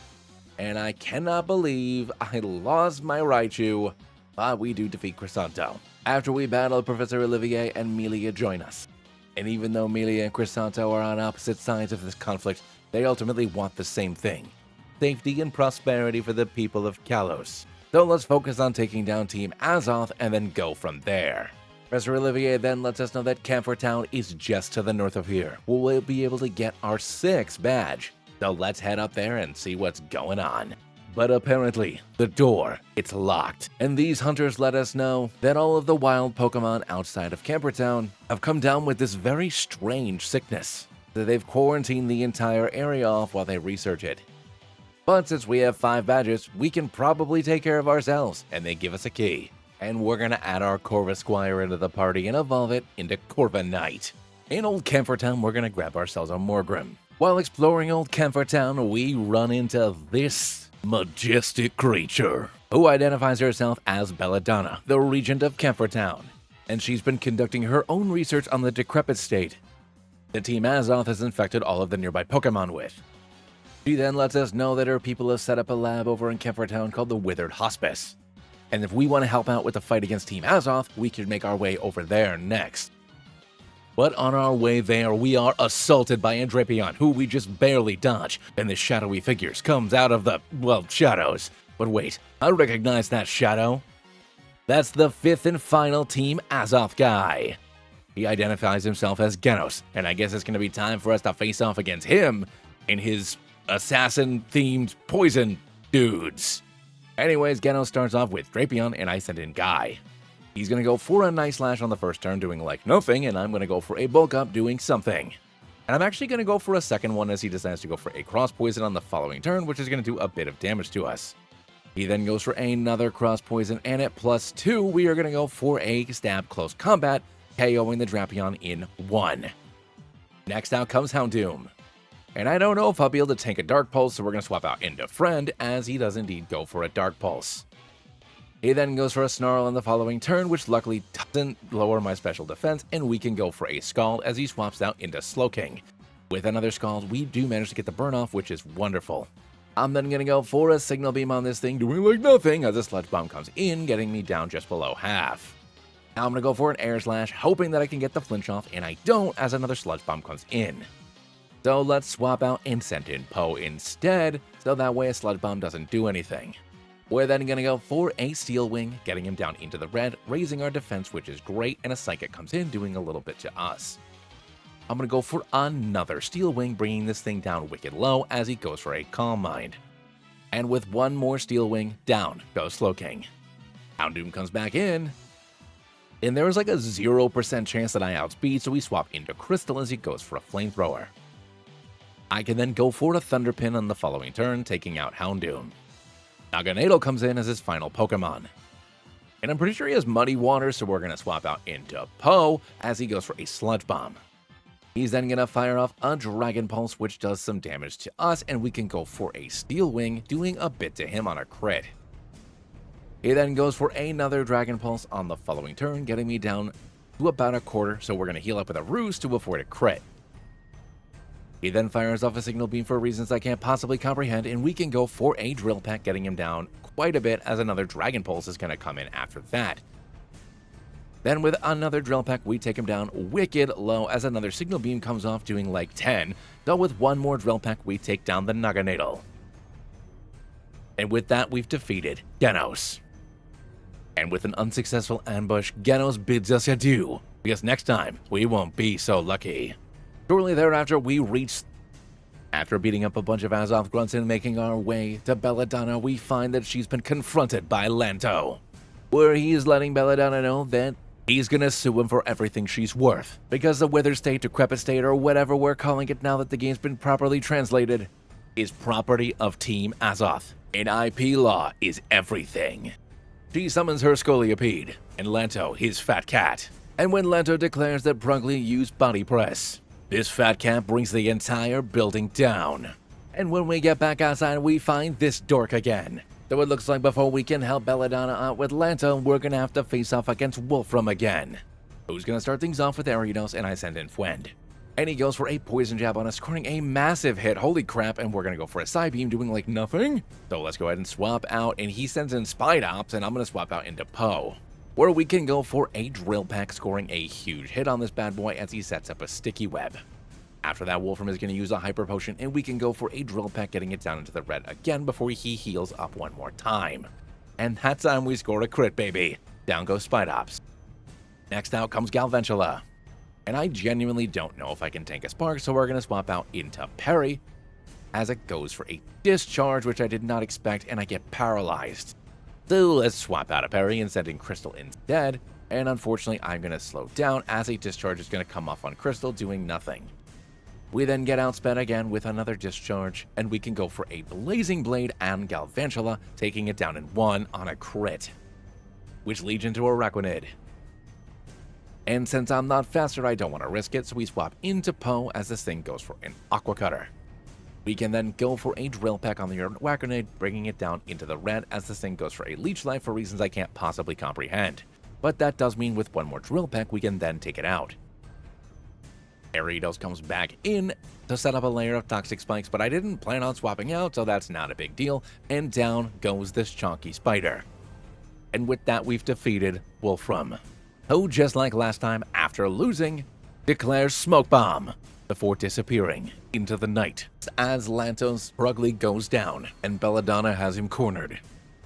And I cannot believe I lost my Raichu, but we do defeat Croissanto. After we battle, Professor Olivier and Melia join us. And even though Melia and Croissanto are on opposite sides of this conflict, they ultimately want the same thing: safety and prosperity for the people of Kalos. So let's focus on taking down Team Azoth and then go from there. Professor Olivier then lets us know that Camphor Town is just to the north of here. We'll be able to get our 6th badge. So let's head up there and see what's going on. But apparently, the door, it's locked. And these hunters let us know that all of the wild Pokemon outside of Camphor Town have come down with this very strange sickness. That they've quarantined the entire area off while they research it. But since we have 5 badges, we can probably take care of ourselves, and they give us a key. And we're gonna add our Corva Squire into the party and evolve it into Corva Knight. In Old Camphor Town, we're gonna grab ourselves a Morgrim. While exploring Old Camphor Town, we run into this majestic creature, who identifies herself as Belladonna, the regent of Camphor Town. And she's been conducting her own research on the decrepit state that Team Azoth has infected all of the nearby Pokemon with. She then lets us know that her people have set up a lab over in Camphor Town called the Withered Hospice. And if we want to help out with the fight against Team Azoth, we can make our way over there next. But on our way there, we are assaulted by Andrepion, who we just barely dodge, and this shadowy figure comes out of the, well, shadows. But wait, I recognize that shadow. That's the 5th and final Team Azoth guy. He identifies himself as Genos, and I guess it's going to be time for us to face off against him in his assassin-themed poison dudes. Anyways, Genos starts off with Drapion, and I send in Guy. He's going to go for a Night Slash on the first turn, doing like nothing, and I'm going to go for a Bulk Up, doing something. And I'm actually going to go for a second one as he decides to go for a Cross Poison on the following turn, which is going to do a bit of damage to us. He then goes for another Cross Poison, and at +2, we are going to go for a Stab Close Combat, KOing the Drapion in 1. Next out comes Houndoom. And I don't know if I'll be able to tank a Dark Pulse, so we're going to swap out into Friend, as he does indeed go for a Dark Pulse. He then goes for a Snarl on the following turn, which luckily doesn't lower my special defense, and we can go for a Scald as he swaps out into Slowking. With another Scald, we do manage to get the burn off, which is wonderful. I'm then going to go for a Signal Beam on this thing, doing like nothing, as a Sludge Bomb comes in, getting me down just below half. Now I'm going to go for an Air Slash, hoping that I can get the flinch off, and I don't, as another Sludge Bomb comes in. So let's swap out and send in Poe instead, so that way a Sludge Bomb doesn't do anything. We're then going to go for a Steel Wing, getting him down into the red, raising our defense, which is great, and a Psychic comes in, doing a little bit to us. I'm going to go for another Steel Wing, bringing this thing down wicked low as he goes for a Calm Mind. And with one more Steel Wing, down goes Slowking. Houndoom comes back in, and there is like a 0% chance that I outspeed, so we swap into Crystal as he goes for a Flamethrower. I can then go for a Thunderpin on the following turn, taking out Houndoom. Naganadel comes in as his final Pokemon. And I'm pretty sure he has Muddy Water, so we're going to swap out into Poe as he goes for a Sludge Bomb. He's then going to fire off a Dragon Pulse, which does some damage to us, and we can go for a Steel Wing, doing a bit to him on a crit. He then goes for another Dragon Pulse on the following turn, getting me down to about a quarter, so we're going to heal up with a Ruse to avoid a crit. He then fires off a Signal Beam for reasons I can't possibly comprehend, and we can go for a Drill Peck, getting him down quite a bit, as another Dragon Pulse is going to come in after that. Then with another Drill Peck, we take him down wicked low, as another Signal Beam comes off, doing like 10. So with one more Drill Peck, we take down the Naganadel. And with that, we've defeated Genos. And with an unsuccessful ambush, Genos bids us adieu, because next time, we won't be so lucky. Shortly thereafter, we reach. After beating up a bunch of Azoth grunts and making our way to Belladonna, we find that she's been confronted by Lanto, where he is letting Belladonna know that he's gonna sue him for everything she's worth, because the Withered State, Decrepit State, or whatever we're calling it now that the game's been properly translated, is property of Team Azoth, and IP law is everything. She summons her Scoliopede, and Lanto his fat cat, and when Lanto declares that Brugly used Body Press, this fat cat brings the entire building down. And when we get back outside, we find this dork again. So it looks like before we can help Belladonna out with Lanto, we're gonna have to face off against Wolfrum again. Who's gonna start things off with Ariados, and I send in Fwend. And he goes for a Poison Jab on us, scoring a massive hit, holy crap, and we're gonna go for a Psybeam, doing like nothing. So let's go ahead and swap out, and he sends in Spidops, and I'm gonna swap out into Poe, where we can go for a Drill Peck, scoring a huge hit on this bad boy as he sets up a Sticky Web. After that, Wolfram is going to use a Hyper Potion, and we can go for a Drill Peck, getting it down into the red again before he heals up one more time. And that time we score a crit, baby. Down goes Spidops. Next out comes Galvantula. And I genuinely don't know if I can tank a Spark, so we're going to swap out into Parry as it goes for a Discharge, which I did not expect, and I get paralyzed. So let's swap out a Parry and send in Crystal instead, and unfortunately I'm going to slow down as a Discharge is going to come off on Crystal, doing nothing. We then get outsped again with another Discharge, and we can go for a Blazing Blade and Galvantula, taking it down in 1 on a crit, which leads into a Araquanid. And since I'm not faster, I don't want to risk it, so we swap into Poe as this thing goes for an Aqua Cutter. We can then go for a Drill Peck on the Araquanid, bringing it down into the red as this thing goes for a Leech Life for reasons I can't possibly comprehend. But that does mean with one more Drill Peck, we can then take it out. Aridos comes back in to set up a layer of Toxic Spikes, but I didn't plan on swapping out, so that's not a big deal, and down goes this chonky spider. And with that, we've defeated Wolfrum, who, just like last time, after losing, declares Smoke Bomb before disappearing into the night as Lanto's Rugly goes down and Belladonna has him cornered.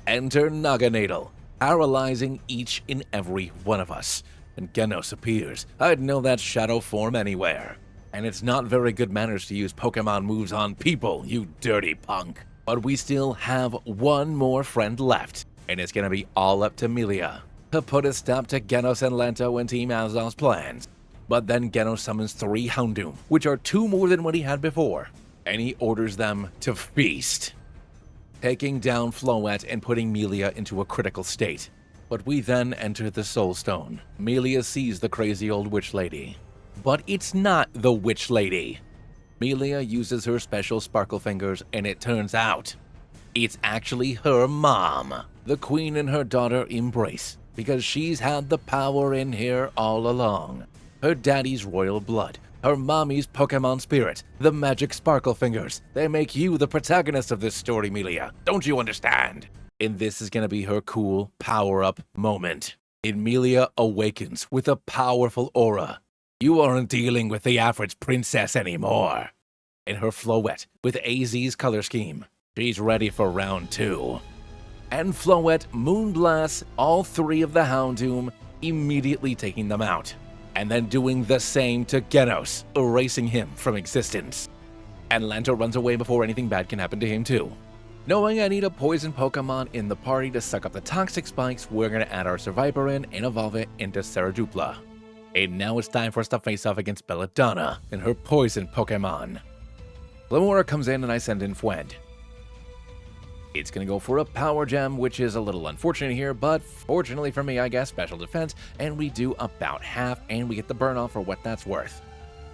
Enter Naganadel, paralyzing each and every one of us, and Genos appears. I'd know that shadow form anywhere. And it's not very good manners to use Pokemon moves on people, you dirty punk. But we still have one more friend left, and it's gonna be all up to Melia to put a stop to Genos and Lanto and Team Azoth's plans. But then Genos summons 3 Houndoom, which are 2 more than what he had before, and he orders them to feast, taking down Floette and putting Melia into a critical state. But we then enter the Soul Stone. Melia sees the crazy old witch lady. But it's not the witch lady. Melia uses her special sparkle fingers, and it turns out it's actually her mom. The queen and her daughter embrace, because she's had the power in here all along. Her daddy's royal blood, her mommy's Pokemon spirit, the magic sparkle fingers. They make you the protagonist of this story, Melia. Don't you understand? And this is gonna be her cool power-up moment. And Melia awakens with a powerful aura. You aren't dealing with the average princess anymore. And her Floette with AZ's color scheme. She's ready for round 2. And Floette moonblasts all 3 of the Houndoom, immediately taking them out. And then doing the same to Genos, erasing him from existence. And Lanto runs away before anything bad can happen to him too. Knowing I need a poison Pokemon in the party to suck up the Toxic Spikes, we're going to add our Survivor in and evolve it into Ceradupla. And now it's time for us to face off against Belladonna and her poison Pokemon. Glimmora comes in and I send in Fwend. It's going to go for a Power Gem, which is a little unfortunate here, but fortunately for me, I guess, special defense, and we do about half, and we get the burn off for what that's worth.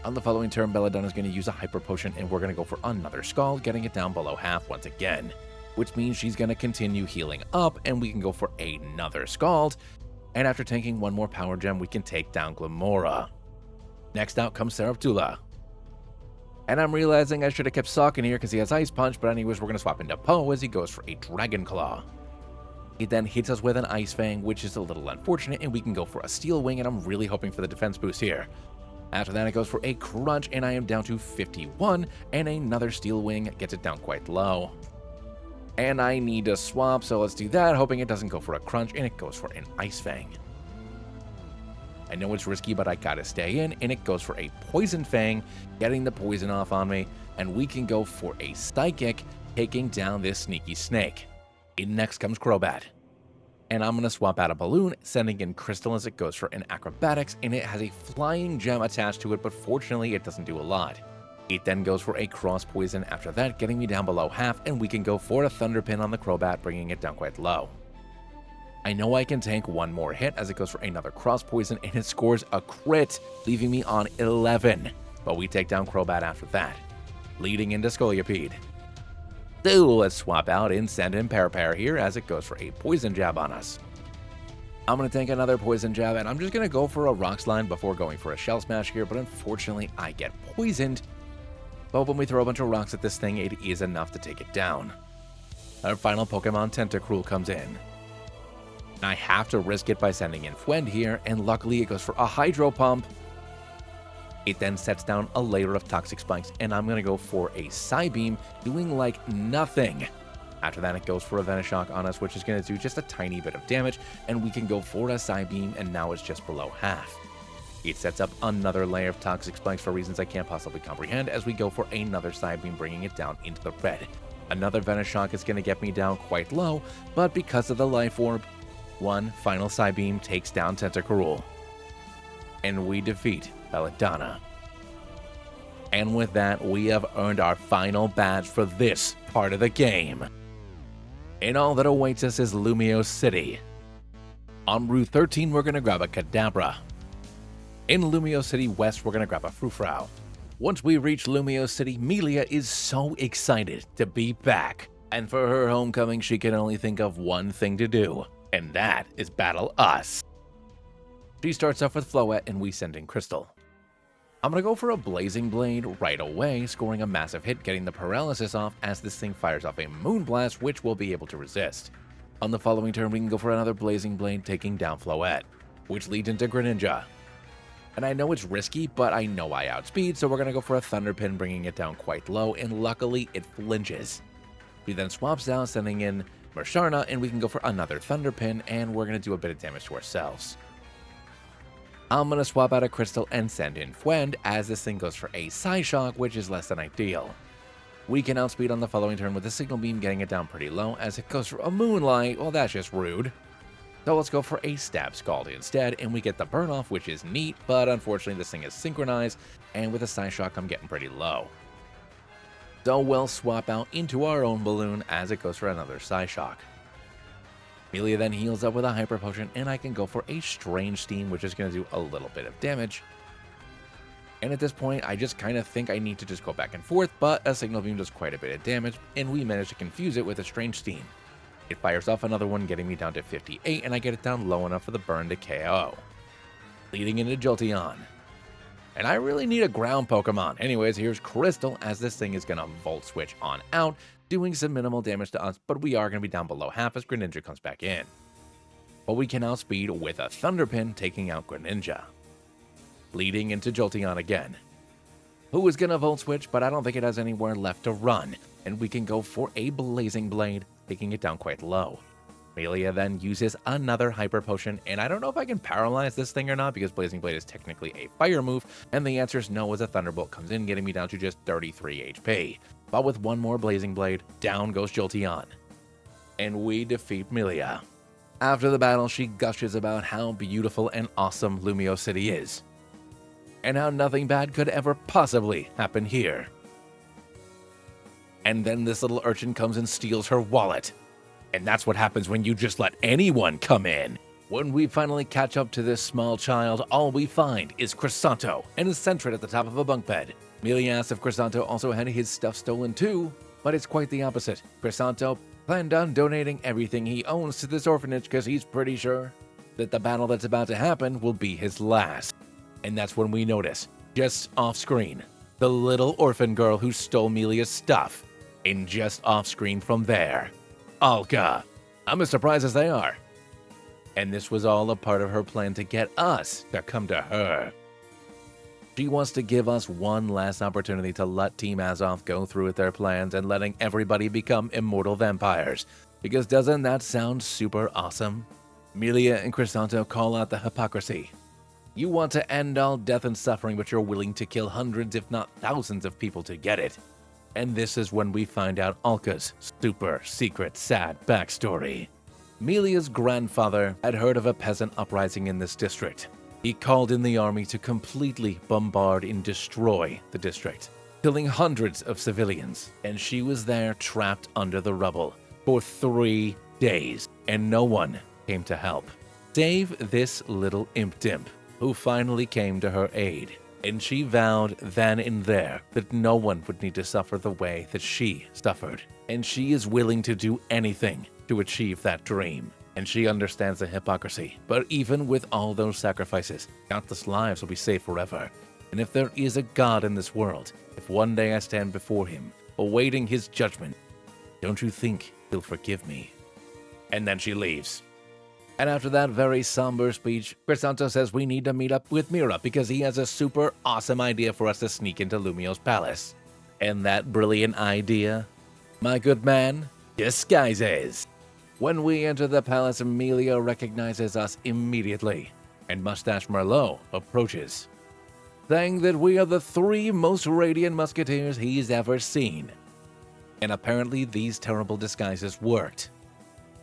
On the following turn, Belladonna is going to use a Hyper Potion, and we're going to go for another Scald, getting it down below half once again, which means she's going to continue healing up, and we can go for another Scald, and after tanking one more Power Gem, we can take down Glimmora. Next out comes Seraptula. And I'm realizing I should have kept Sawkin here because he has Ice Punch, but anyways, we're going to swap into Poe as he goes for a Dragon Claw. He then hits us with an Ice Fang, which is a little unfortunate, and we can go for a Steel Wing, and I'm really hoping for the defense boost here. After that, it goes for a Crunch, and I am down to 51, and another Steel Wing gets it down quite low. And I need to swap, so let's do that, hoping it doesn't go for a Crunch, and it goes for an Ice Fang. I know it's risky, but I gotta stay in, and it goes for a Poison Fang, getting the poison off on me, and we can go for a Psychic, taking down this sneaky snake. In next comes Crobat. And I'm gonna swap out a Balloon, sending in Crystal as it goes for an Acrobatics, and it has a Flying Gem attached to it, but fortunately it doesn't do a lot. It then goes for a Cross Poison after that, getting me down below half, and we can go for a Thunderpin on the Crobat, bringing it down quite low. I know I can tank one more hit as it goes for another Cross Poison, and it scores a crit, leaving me on 11. But we take down Crobat after that, leading into Scolipede. So let's swap out and send in Parapair here as it goes for a Poison Jab on us. I'm going to tank another Poison Jab, and I'm just going to go for a Rock Slide before going for a Shell Smash here, but unfortunately I get poisoned. But when we throw a bunch of rocks at this thing, it is enough to take it down. Our final Pokemon, Tentacruel, comes in. I have to risk it by sending in Fwend here, and luckily it goes for a Hydro Pump. It then sets down a layer of Toxic Spikes, and I'm going to go for a Psybeam, doing like nothing, After that, it goes for a Venoshock on us, which is going to do just a tiny bit of damage, and we can go for a Psybeam, and now it's just below half. It sets up another layer of Toxic Spikes for reasons I can't possibly comprehend as we go for another Psybeam, bringing it down into the red. Another Venoshock is going to get me down quite low, but because of the Life Orb, one final Psybeam takes down Tentacruel. And we defeat Belladonna. And with that, we have earned our final badge for this part of the game. And all that awaits us is Lumiose City. On Route 13, we're going to grab a Kadabra. In Lumiose City West, we're going to grab a Frufrau. Once we reach Lumiose City, Melia is so excited to be back. And for her homecoming, she can only think of one thing to do, and that is battle us. She starts off with Floette, and we send in Crystal. I'm going to go for a Blazing Blade right away, scoring a massive hit, getting the paralysis off as this thing fires off a Moonblast, which we'll be able to resist. On the following turn, we can go for another Blazing Blade, taking down Floette, which leads into Greninja. And I know it's risky, but I know I outspeed, so we're going to go for a Thunderpin, bringing it down quite low, and luckily it flinches. She then swaps out, sending in Mersharna, and we can go for another Thunderpin, and we're going to do a bit of damage to ourselves. I'm going to swap out a Crystal and send in Fwend, as this thing goes for a Psyshock, which is less than ideal. We can outspeed on the following turn with a Signal Beam, getting it down pretty low, as it goes for a Moonlight. Well, that's just rude. So let's go for a Stab Scald instead, and we get the burn off, which is neat, but unfortunately this thing is synchronized, and with a Psyshock I'm getting pretty low. So we'll swap out into our own balloon as it goes for another Psyshock. Melia then heals up with a Hyper Potion, and I can go for a Strange Steam, which is going to do a little bit of damage. And at this point, I just kind of think I need to just go back and forth, but a Signal Beam does quite a bit of damage, and we manage to confuse it with a Strange Steam. It fires off another one, getting me down to 58, and I get it down low enough for the burn to KO. Leading into Jolteon. And I really need a ground Pokemon. Anyways, here's Crystal, as this thing is going to Volt Switch on out, doing some minimal damage to us, but we are going to be down below half as Greninja comes back in. But we can outspeed with a Thunderpin, taking out Greninja. Leading into Jolteon again. Who is going to Volt Switch, but I don't think it has anywhere left to run, and we can go for a Blazing Blade, taking it down quite low. Melia then uses another Hyper Potion, and I don't know if I can paralyze this thing or not because Blazing Blade is technically a fire move, and the answer is no as a Thunderbolt comes in, getting me down to just 33 HP. But with one more Blazing Blade, down goes Jolteon. And we defeat Melia. After the battle, she gushes about how beautiful and awesome Lumiose City is, and how nothing bad could ever possibly happen here. And then this little urchin comes and steals her wallet. And that's what happens when you just let anyone come in. When we finally catch up to this small child, all we find is Croissanto and is centered at the top of a bunk bed. Melia asks if Croissanto also had his stuff stolen too, but it's quite the opposite. Croissanto planned on donating everything he owns to this orphanage because he's pretty sure that the battle that's about to happen will be his last. And that's when we notice, just off screen, the little orphan girl who stole Melia's stuff. And just off screen from there, Alka. I'm as surprised as they are. And this was all a part of her plan to get us to come to her. She wants to give us one last opportunity to let Team Azoth go through with their plans and letting everybody become immortal vampires. Because doesn't that sound super awesome? Melia and Croissanto call out the hypocrisy. You want to end all death and suffering, but you're willing to kill hundreds if not thousands of people to get it. And this is when we find out Alka's super secret sad backstory. Melia's grandfather had heard of a peasant uprising in this district. He called in the army to completely bombard and destroy the district, killing hundreds of civilians, and she was there trapped under the rubble for 3 days, and no one came to help, save this little imp dimp, who finally came to her aid. And she vowed then and there that no one would need to suffer the way that she suffered. And she is willing to do anything to achieve that dream. And she understands the hypocrisy. But even with all those sacrifices, countless lives will be saved forever. And if there is a God in this world, if one day I stand before him, awaiting his judgment, don't you think he'll forgive me? And then she leaves. And after that very somber speech, Croissanto says we need to meet up with Meera because he has a super awesome idea for us to sneak into Lumio's palace. And that brilliant idea, my good man, Disguises. When we enter the palace, Melia recognizes us immediately, and Mustache Merlot approaches, saying that we are the 3 most radiant musketeers he's ever seen. And apparently these terrible disguises worked.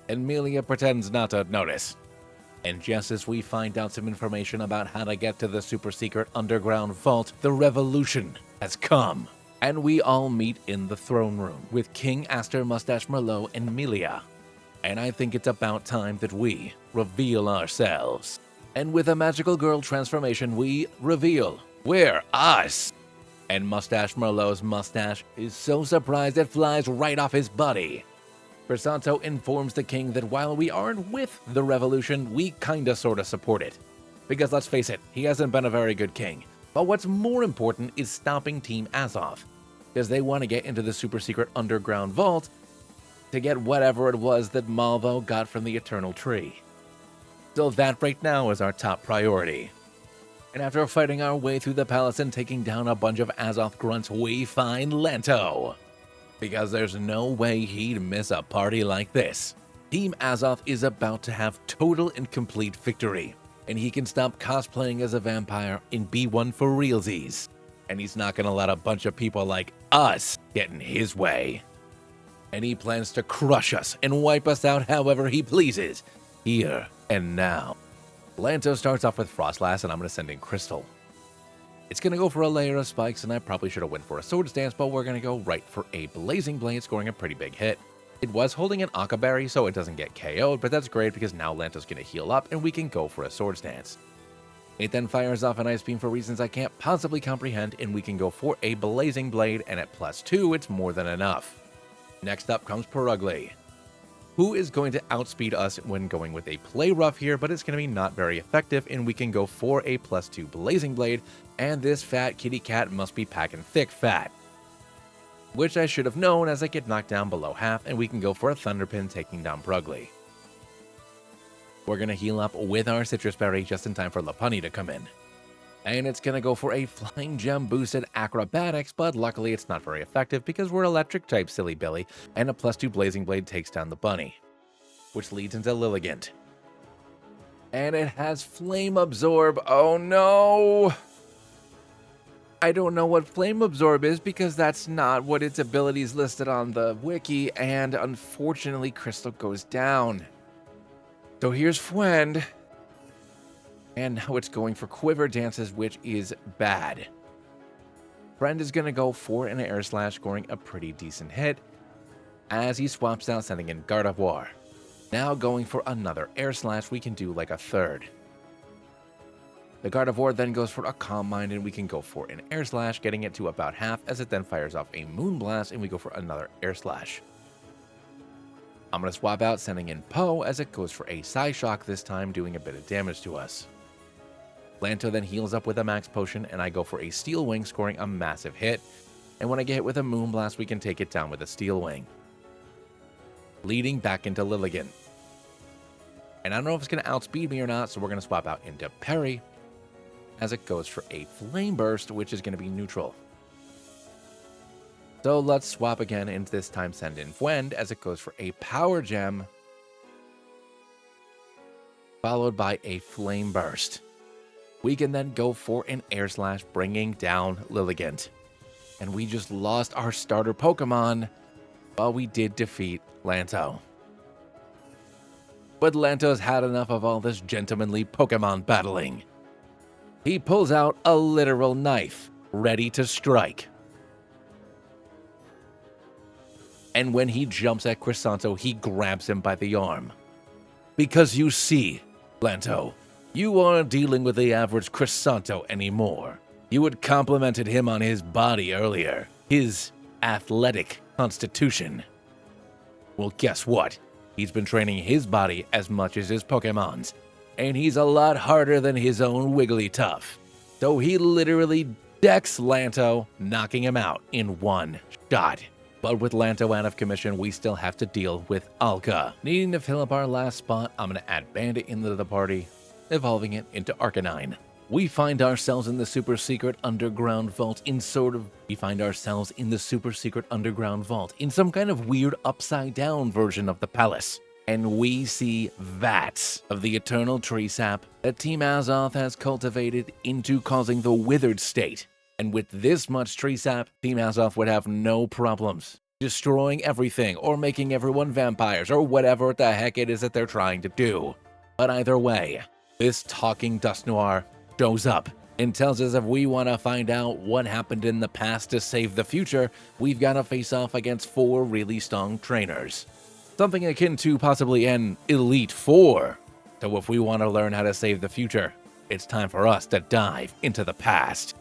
And Melia pretends not to notice. And just as we find out some information about how to get to the super secret underground vault, the revolution has come. And we all meet in the throne room with King Aster, Mustache Merlot, and Melia. And I think it's about time that we reveal ourselves. And with a magical girl transformation, we reveal we're us. And Mustache Merlot's mustache is so surprised it flies right off his body. Croissanto informs the king that while we aren't with the revolution, we kinda sorta support it. Because let's face it, he hasn't been a very good king. But what's more important is stopping Team Azoth, because they want to get into the super secret underground vault to get whatever it was that Malvo got from the Eternal Tree. So that right now is our top priority. And after fighting our way through the palace and taking down a bunch of Azoth grunts, we find Lanto. Because there's no way he'd miss a party like this. Team Azoth is about to have total and complete victory, and he can stop cosplaying as a vampire and be one for realsies. And he's not gonna let a bunch of people like us get in his way. And he plans to crush us and wipe us out however he pleases, here and now. Lanto starts off with Frostlass, and I'm gonna send in Crystal. It's gonna go for a layer of spikes, and I probably should have went for a Swords Dance, but we're gonna go right for a Blazing Blade, scoring a pretty big hit. It was holding an Akka Berry, so it doesn't get KO'd, but that's great because now Lanto's gonna heal up, and we can go for a Swords Dance. It then fires off an Ice Beam for reasons I can't possibly comprehend, and we can go for a Blazing Blade, and at +2, it's more than enough. Next up comes Perugly, who is going to outspeed us when going with a Play Rough here, but it's going to be not very effective, and we can go for a +2 Blazing Blade, and this fat kitty cat must be packing thick fat. Which I should have known as I get knocked down below half, and we can go for a Thunderpin taking down Perugly. We're going to heal up with our Citrus Berry just in time for Lopunny to come in. And it's going to go for a Flying Gem boosted Acrobatics, but luckily it's not very effective because we're Electric type, silly Billy, and a +2 Blazing Blade takes down the bunny, which leads into Lilligant. And it has Flame Absorb. Oh no! I don't know what Flame Absorb is because that's not what its abilities listed on the wiki, and unfortunately Crystal goes down. So here's Fwend. And now it's going for Quiver Dances, which is bad. Friend is going to go for an Air Slash, scoring a pretty decent hit, as he swaps out, sending in Gardevoir. Now going for another Air Slash, we can do like a third. The Gardevoir then goes for a Calm Mind, and we can go for an Air Slash, getting it to about half, as it then fires off a Moonblast, and we go for another Air Slash. I'm going to swap out, sending in Poe, as it goes for a Psyshock this time, doing a bit of damage to us. Lanto then heals up with a Max Potion, and I go for a Steel Wing, scoring a massive hit. And when I get hit with a Moonblast, we can take it down with a Steel Wing, leading back into Lilligant. And I don't know if it's going to outspeed me or not, so we're going to swap out into Perry, as it goes for a Flame Burst, which is going to be neutral. So let's swap again, and this time send in Fwend, as it goes for a Power Gem, followed by a Flame Burst. We can then go for an Air Slash, bringing down Lilligant. And we just lost our starter Pokemon, but we did defeat Lanto. But Lanto's had enough of all this gentlemanly Pokemon battling. He pulls out a literal knife, ready to strike. And when he jumps at Croissanto, he grabs him by the arm. Because you see, Lanto, you aren't dealing with the average Croissanto anymore. You had complimented him on his body earlier, his athletic constitution. Well, guess what? He's been training his body as much as his Pokemon's, and he's a lot harder than his own Wigglytuff. So he literally decks Lanto, knocking him out in one shot. But with Lanto out of commission, we still have to deal with Alka. Needing to fill up our last spot, I'm going to add Bandit into the party, evolving it into Arcanine. We find ourselves in the super secret underground vault in some kind of weird upside down version of the palace. And we see vats of the eternal tree sap that Team Azoth has cultivated into causing the withered state. And with this much tree sap, Team Azoth would have no problems destroying everything or making everyone vampires or whatever the heck it is that they're trying to do. But either way, this talking dust noir shows up and tells us if we want to find out what happened in the past to save the future, we've got to face off against 4 really strong trainers. Something akin to possibly an Elite Four. So if we want to learn how to save the future, it's time for us to dive into the past.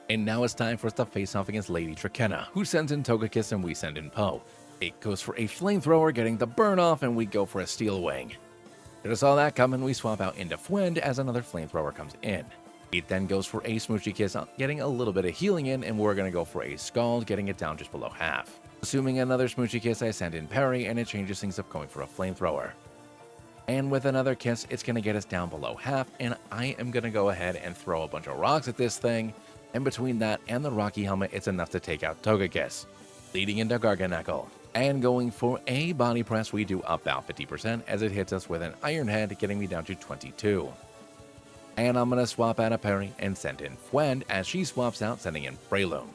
And now it's time for us to face off against Lady Trakenna, who sends in Togekiss and we send in Poe. It goes for a flamethrower, getting the burn off, and we go for a steel wing. Just saw that coming, we swap out into Fwend as another flamethrower comes in. It then goes for a Smoochie Kiss, getting a little bit of healing in, and we're going to go for a Scald, getting it down just below half. Assuming another Smoochie Kiss, I send in Parry, and it changes things up going for a flamethrower. And with another kiss, it's going to get us down below half, and I am going to go ahead and throw a bunch of rocks at this thing, and between that and the Rocky Helmet, it's enough to take out Togekiss, leading into Garganacl. And going for a body press, we do about 50% as it hits us with an Iron Head, getting me down to 22. And I'm going to swap out a Parry and send in Fwend as she swaps out, sending in Breloom,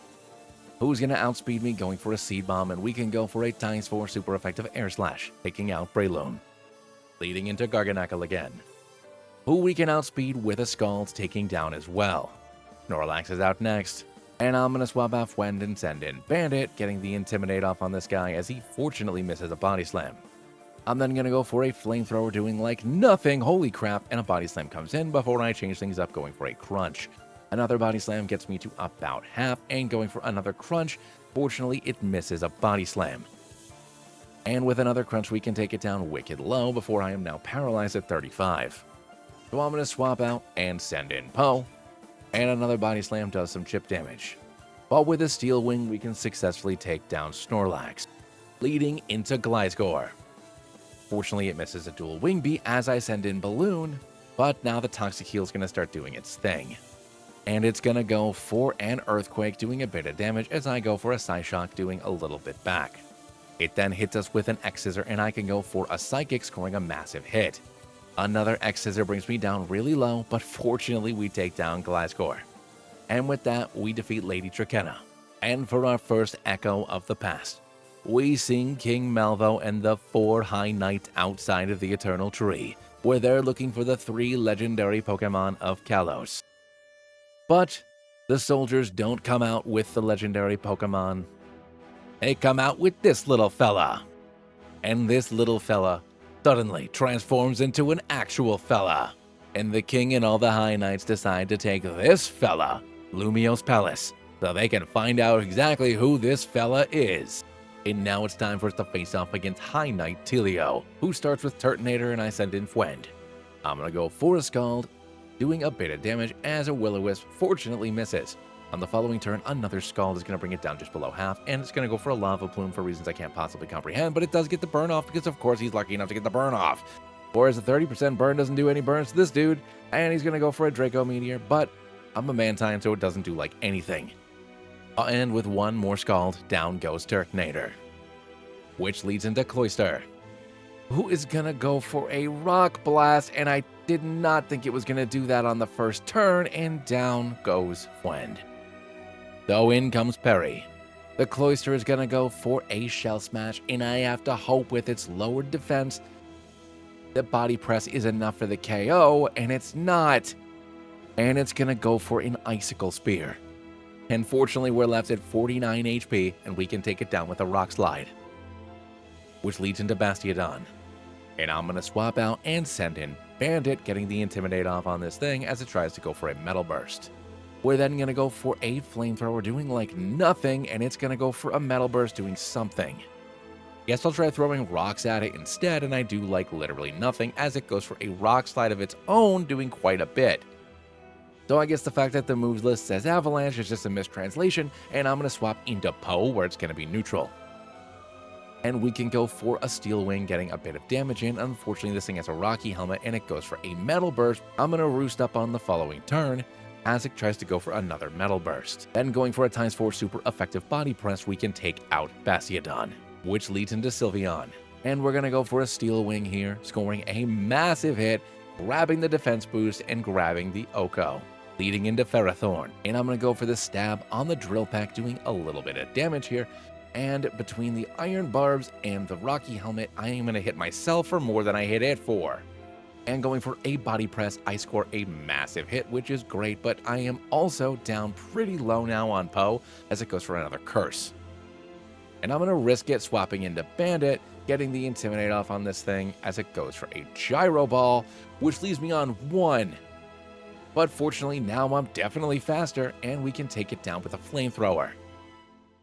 who's going to outspeed me going for a Seed Bomb, and we can go for a ×4 super effective Air Slash, taking out Breloom, leading into Garganacl again, who we can outspeed with a Scald, taking down as well. Snorlax is out next, and I'm going to swap out Fwend and send in Bandit, getting the Intimidate off on this guy as he fortunately misses a Body Slam. I'm then going to go for a Flamethrower doing like nothing, holy crap, and a Body Slam comes in before I change things up going for a Crunch. Another Body Slam gets me to about half, and going for another Crunch, fortunately it misses a Body Slam. And with another Crunch we can take it down wicked low before I am now paralyzed at 35. So I'm going to swap out and send in Poe, and another Body Slam does some chip damage. But with a Steel Wing we can successfully take down Snorlax, leading into Gliscor. Fortunately, it misses a dual Wing Beat as I send in Balloon, but now the Toxic Heal is going to start doing its thing. And it's going to go for an Earthquake, doing a bit of damage as I go for a Psyshock, doing a little bit back. It then hits us with an X-Scissor, and I can go for a Psychic, scoring a massive hit. Another X-Scissor brings me down really low, but fortunately we take down Gliscor. And with that, we defeat Lady Trakenna. And for our first Echo of the Past, we sing King Malvo and the 4 High Knights outside of the Eternal Tree, where they're looking for the 3 legendary Pokemon of Kalos. But the soldiers don't come out with the legendary Pokemon. They come out with this little fella. And this little fella suddenly transforms into an actual fella. And the king and all the High Knights decide to take this fella, Lumio's Palace, so they can find out exactly who this fella is. And now it's time for us to face off against High Knight Telio, who starts with Turtonator, and I send in Fwend. I'm going to go for a Scald, doing a bit of damage as a Will-O-Wisp fortunately misses. On the following turn, another Scald is going to bring it down just below half, and it's going to go for a Lava Plume for reasons I can't possibly comprehend, but it does get the burn off because of course he's lucky enough to get the burn off. Whereas a 30% burn doesn't do any burns to this dude, and he's going to go for a Draco Meteor, but I'm a Mantine, so it doesn't do like anything. And with one more Scald, down goes Turtonator, which leads into Cloyster, who is going to go for a Rock Blast, and I did not think it was going to do that on the first turn, and down goes Fwend. So in comes Perry. The Cloyster is going to go for a Shell Smash, and I have to hope with its lowered defense that Body Press is enough for the KO, and it's not. And it's going to go for an Icicle Spear. And fortunately, we're left at 49 HP, and we can take it down with a Rock Slide, which leads into Bastiodon. And I'm going to swap out and send in Bandit, getting the Intimidate off on this thing as it tries to go for a Metal Burst. We're then going to go for a Flamethrower doing like nothing, and it's going to go for a Metal Burst doing something. Guess I'll try throwing rocks at it instead, and I do like literally nothing as it goes for a Rock Slide of its own, doing quite a bit. So I guess the fact that the moves list says Avalanche is just a mistranslation, and I'm going to swap into Poe where it's going to be neutral. And we can go for a Steel Wing, getting a bit of damage in. Unfortunately, this thing has a rocky helmet, and it goes for a Metal Burst. I'm going to roost up on the following turn, as it tries to go for another Metal Burst. Then going for a ×4 super effective body press, we can take out Belladonna, which leads into Sylveon. And we're going to go for a Steel Wing here, scoring a massive hit, grabbing the defense boost, and grabbing the Oko, leading into Ferrothorn. And I'm going to go for the stab on the Drill Peck, doing a little bit of damage here. And between the iron barbs and the rocky helmet, I am going to hit myself for more than I hit it for. And going for a body press, I score a massive hit, which is great, but I am also down pretty low now on Poe, as it goes for another curse. And I'm going to risk it swapping into Bandit, getting the Intimidate off on this thing, as it goes for a Gyro Ball, which leaves me on 1. But fortunately, now I'm definitely faster, and we can take it down with a Flamethrower.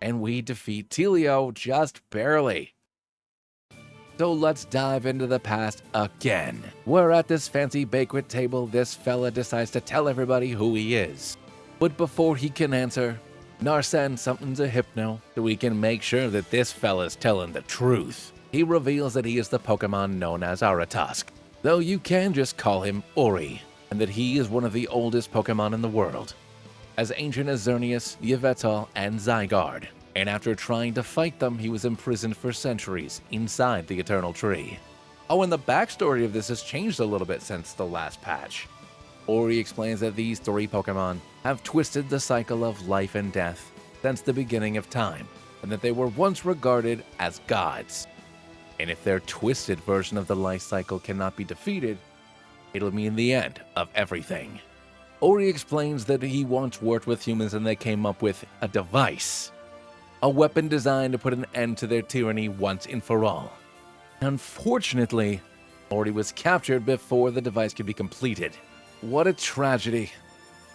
And we defeat Telio just barely. So let's dive into the past again. We're at this fancy banquet table. This fella decides to tell everybody who he is. But before he can answer, Narsen something's a hypno so we can make sure that this fella's telling the truth. He reveals that he is the Pokemon known as Aratusk, though you can just call him Ori, and that he is one of the oldest Pokemon in the world, as ancient as Xerneas, Yveltal, and Zygarde, and after trying to fight them, he was imprisoned for centuries inside the Eternal Tree. Oh, and the backstory of this has changed a little bit since the last patch. Ori explains that these 3 Pokemon have twisted the cycle of life and death since the beginning of time, and that they were once regarded as gods. And if their twisted version of the life cycle cannot be defeated, it'll mean the end of everything. Ori explains that he once worked with humans and they came up with a device, a weapon designed to put an end to their tyranny once and for all. Unfortunately, Ori was captured before the device could be completed. What a tragedy,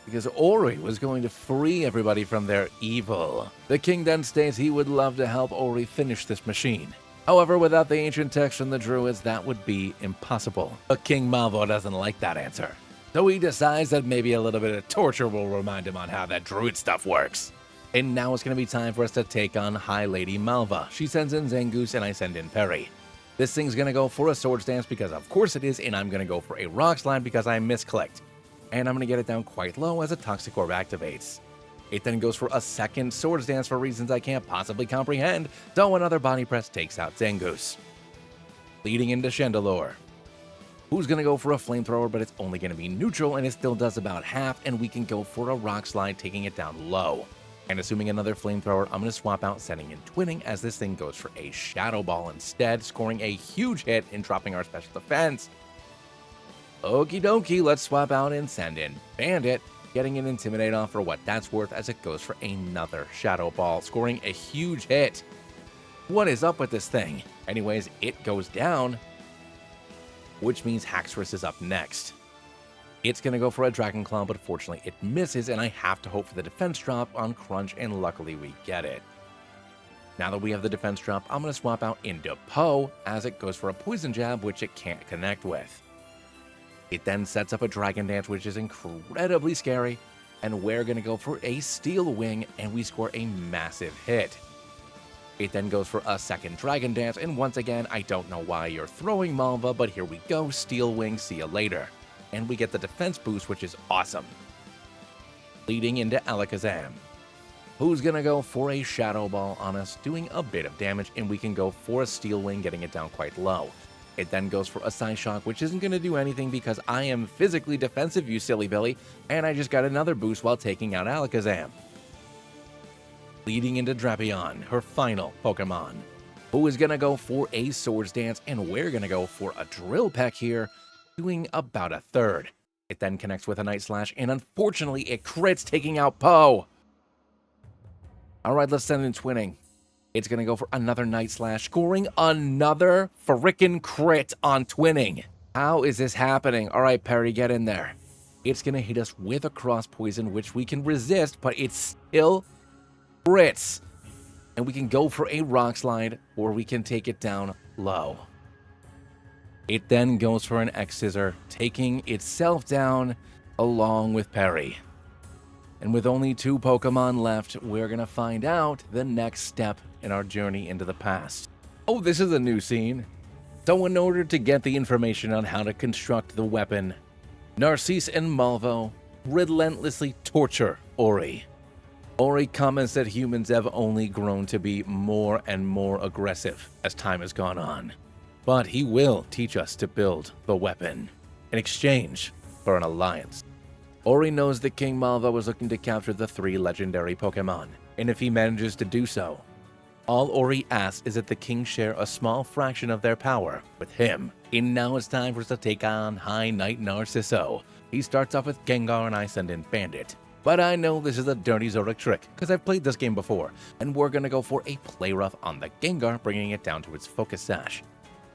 because Ori was going to free everybody from their evil. The king then states he would love to help Ori finish this machine. However, without the ancient text from the druids, that would be impossible. But King Malvo doesn't like that answer, so he decides that maybe a little bit of torture will remind him on how that druid stuff works. And now it's going to be time for us to take on High Lady Malva. She sends in Zangoose and I send in Perry. This thing's going to go for a Swords Dance because of course it is, and I'm going to go for a Rock Slide because I misclicked. And I'm going to get it down quite low as a Toxic Orb activates. It then goes for a second Swords Dance for reasons I can't possibly comprehend, so another Body Press takes out Zangoose, leading into Chandelure, who's going to go for a Flamethrower, but it's only going to be neutral, and it still does about half, and we can go for a Rock Slide, taking it down low. And assuming another Flamethrower, I'm going to swap out sending in Twinning, as this thing goes for a Shadow Ball instead, scoring a huge hit and dropping our special defense. Okie dokie, let's swap out and send in Bandit, getting an Intimidate off for what that's worth, as it goes for another Shadow Ball, scoring a huge hit. What is up with this thing? Anyways, it goes down, which means Haxorus is up next. It's going to go for a Dragon Claw, but fortunately it misses, and I have to hope for the defense drop on Crunch, and luckily we get it. Now that we have the defense drop, I'm going to swap out into Poe, as it goes for a Poison Jab, which it can't connect with. It then sets up a Dragon Dance, which is incredibly scary, and we're going to go for a Steel Wing, and we score a massive hit. It then goes for a second Dragon Dance, and once again, I don't know why you're throwing Malva, but here we go, Steel Wing, see you later. And we get the defense boost, which is awesome. Leading into Alakazam, who's going to go for a Shadow Ball on us, doing a bit of damage, and we can go for a Steel Wing, getting it down quite low. It then goes for a Psyshock, which isn't going to do anything because I am physically defensive, you silly Billy, and I just got another boost while taking out Alakazam. Leading into Drapion, her final Pokemon, who is going to go for a Swords Dance, and we're going to go for a Drill Peck here, doing about a third. It then connects with a Night Slash, and unfortunately it crits, taking out Poe. Alright, let's send in Twinning. It's going to go for another Night Slash, scoring another frickin' crit on Twinning. How is this happening? Alright, Perry, get in there. It's going to hit us with a Cross Poison, which we can resist, but it still crits. And we can go for a Rock Slide, or we can take it down low. It then goes for an X-Scissor, taking itself down along with Perry. And with only 2 Pokemon left, we're going to find out the next step in our journey into the past. Oh, this is a new scene. So in order to get the information on how to construct the weapon, Narcisse and Malvo relentlessly torture Ori. Ori comments that humans have only grown to be more and more aggressive as time has gone on. But he will teach us to build the weapon in exchange for an alliance. Ori knows that King Malvo is looking to capture the 3 legendary Pokémon, and if he manages to do so, all Ori asks is that the king share a small fraction of their power with him. And now it's time for us to take on High Knight Narciso. He starts off with Gengar and I send in Bandit. But I know this is a dirty Zodiac trick, because I've played this game before, and we're going to go for a play rough on the Gengar, bringing it down to its Focus Sash.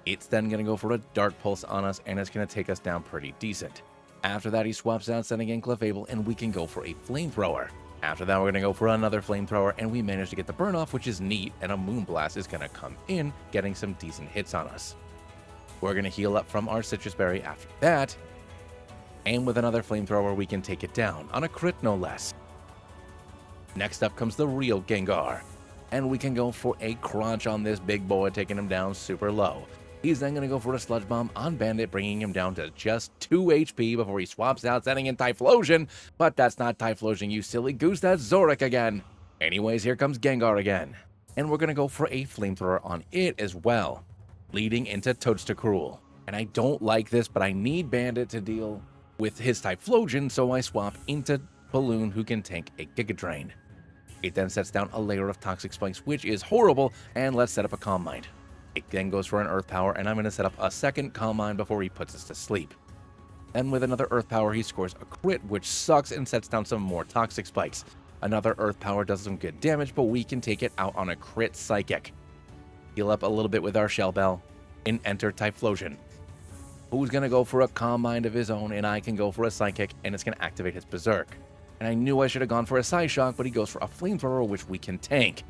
It's then going to go for a Dark Pulse on us, and it's going to take us down pretty decent. After that, he swaps out, sending in Clefable, and we can go for a Flamethrower. After that, we're going to go for another Flamethrower, and we manage to get the burn off, which is neat, and a Moonblast is going to come in, getting some decent hits on us. We're going to heal up from our Citrus Berry after that, and with another Flamethrower, we can take it down, on a crit no less. Next up comes the real Gengar, and we can go for a crunch on this big boy, taking him down super low. He's then going to go for a Sludge Bomb on Bandit, bringing him down to just 2 HP before he swaps out, sending in Typhlosion. But that's not Typhlosion, you silly goose, that's Zodiac again. Anyways, here comes Gengar again. And we're going to go for a Flamethrower on it as well, leading into Toadstool. And I don't like this, but I need Bandit to deal with his Typhlosion, so I swap into Balloon, who can tank a Giga Drain. It then sets down a layer of Toxic Spikes, which is horrible, and let's set up a Calm Mind. It then goes for an Earth Power, and I'm going to set up a second Calm Mind before he puts us to sleep. Then with another Earth Power, he scores a crit, which sucks, and sets down some more Toxic Spikes. Another Earth Power does some good damage, but we can take it out on a crit Psychic. Heal up a little bit with our Shell Bell, and enter Typhlosion, who's going to go for a Calm Mind of his own, and I can go for a Psychic, and it's going to activate his Berserk. And I knew I should have gone for a Psyshock, but he goes for a Flamethrower, which we can tank.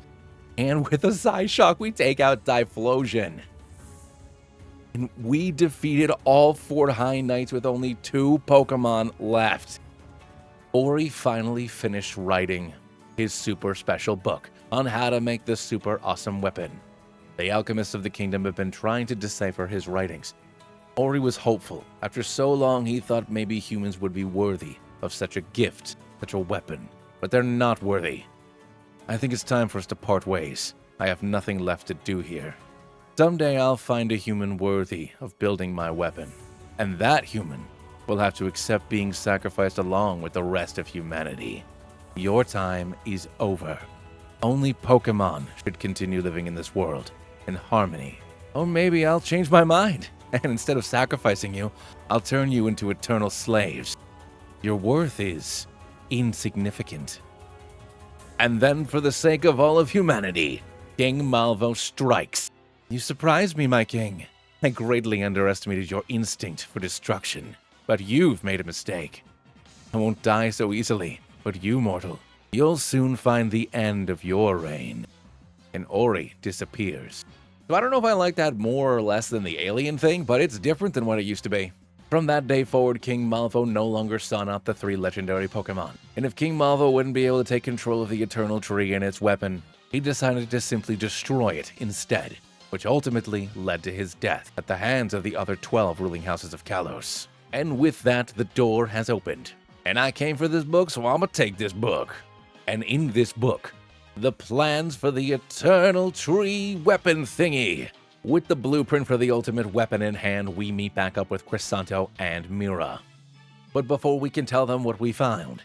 And with a Psyshock, we take out Typhlosion. And we defeated all 4 High Knights with only 2 Pokemon left. Ori finally finished writing his super special book on how to make this super awesome weapon. The alchemists of the kingdom have been trying to decipher his writings. Ori was hopeful. After so long, he thought maybe humans would be worthy of such a gift, such a weapon. But they're not worthy. I think it's time for us to part ways. I have nothing left to do here. Someday I'll find a human worthy of building my weapon, and that human will have to accept being sacrificed along with the rest of humanity. Your time is over. Only Pokemon should continue living in this world, in harmony. Or maybe I'll change my mind, and instead of sacrificing you, I'll turn you into eternal slaves. Your worth is insignificant. And then, for the sake of all of humanity, King Malvo strikes. You surprised me, my king. I greatly underestimated your instinct for destruction, but you've made a mistake. I won't die so easily, but you, mortal, you'll soon find the end of your reign. And Ori disappears. So I don't know if I like that more or less than the alien thing, but it's different than what it used to be. From that day forward, King Malvo no longer sought out the 3 legendary Pokemon. And if King Malvo wouldn't be able to take control of the Eternal Tree and its weapon, he decided to simply destroy it instead, which ultimately led to his death at the hands of the other 12 ruling houses of Kalos. And with that, the door has opened. And I came for this book, so I'ma take this book. And in this book, the plans for the Eternal Tree weapon thingy. With the blueprint for the ultimate weapon in hand, we meet back up with Croissanto and Meera. But before we can tell them what we found,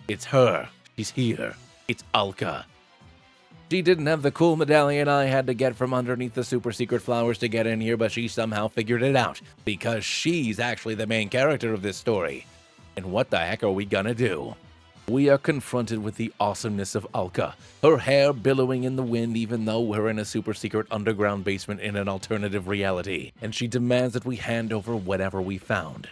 it's her. She's here. It's Alka. She didn't have the cool medallion I had to get from underneath the super secret flowers to get in here, but she somehow figured it out, because she's actually the main character of this story. And what the heck are we gonna do? We are confronted with the awesomeness of Alka, her hair billowing in the wind even though we're in a super secret underground basement in an alternative reality, and she demands that we hand over whatever we found.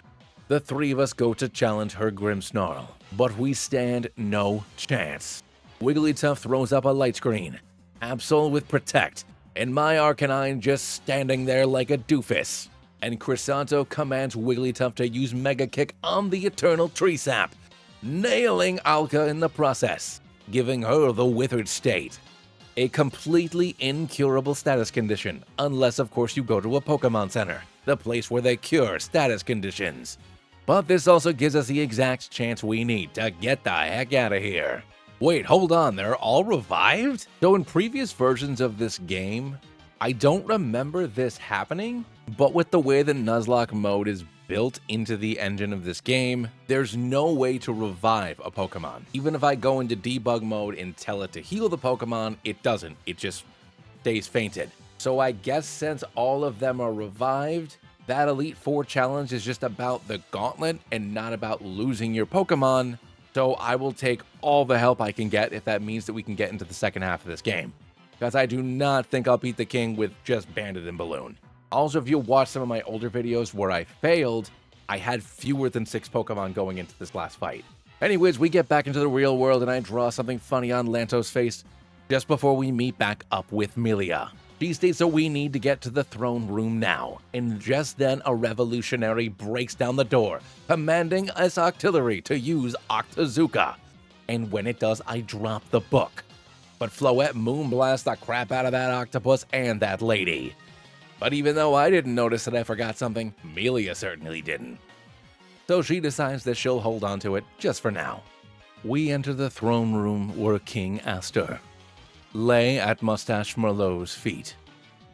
The 3 of us go to challenge her Grimmsnarl, but we stand no chance. Wigglytuff throws up a light screen, Absol with Protect, and my Arcanine just standing there like a doofus. And Croissanto commands Wigglytuff to use Mega Kick on the Eternal Tree Sap, nailing Alka in the process, giving her the withered state. A completely incurable status condition, unless of course you go to a Pokemon Center, the place where they cure status conditions. But this also gives us the exact chance we need to get the heck out of here. Wait, hold on, they're all revived? So in previous versions of this game, I don't remember this happening, but with the way the Nuzlocke mode is built into the engine of this game, there's no way to revive a Pokemon. Even if I go into debug mode and tell it to heal the Pokemon, it doesn't. It just stays fainted. So I guess since all of them are revived, that Elite Four challenge is just about the gauntlet and not about losing your Pokemon. So I will take all the help I can get if that means that we can get into the second half of this game, because I do not think I'll beat the king with just Bandit and Balloon. Also, if you watch some of my older videos where I failed, I had fewer than 6 Pokemon going into this last fight. Anyways, we get back into the real world and I draw something funny on Lanto's face just before we meet back up with Melia. She states that we need to get to the throne room now, and just then a revolutionary breaks down the door, commanding us artillery to use Octazooka. And when it does, I drop the book. But Floette moonblasts the crap out of that octopus and that lady. But even though I didn't notice that I forgot something, Melia certainly didn't. So she decides that she'll hold on to it just for now. We enter the throne room where King Aster lay at Mustache Merlot's feet,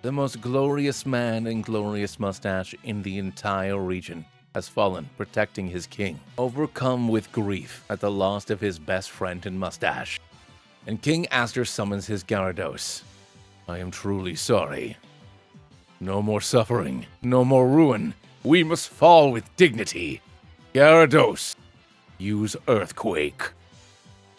the most glorious man and glorious mustache in the entire region has fallen, protecting his king, overcome with grief at the loss of his best friend and mustache. And King Aster summons his Gyarados. I am truly sorry. No more suffering, no more ruin. We must fall with dignity. Gyarados, use Earthquake.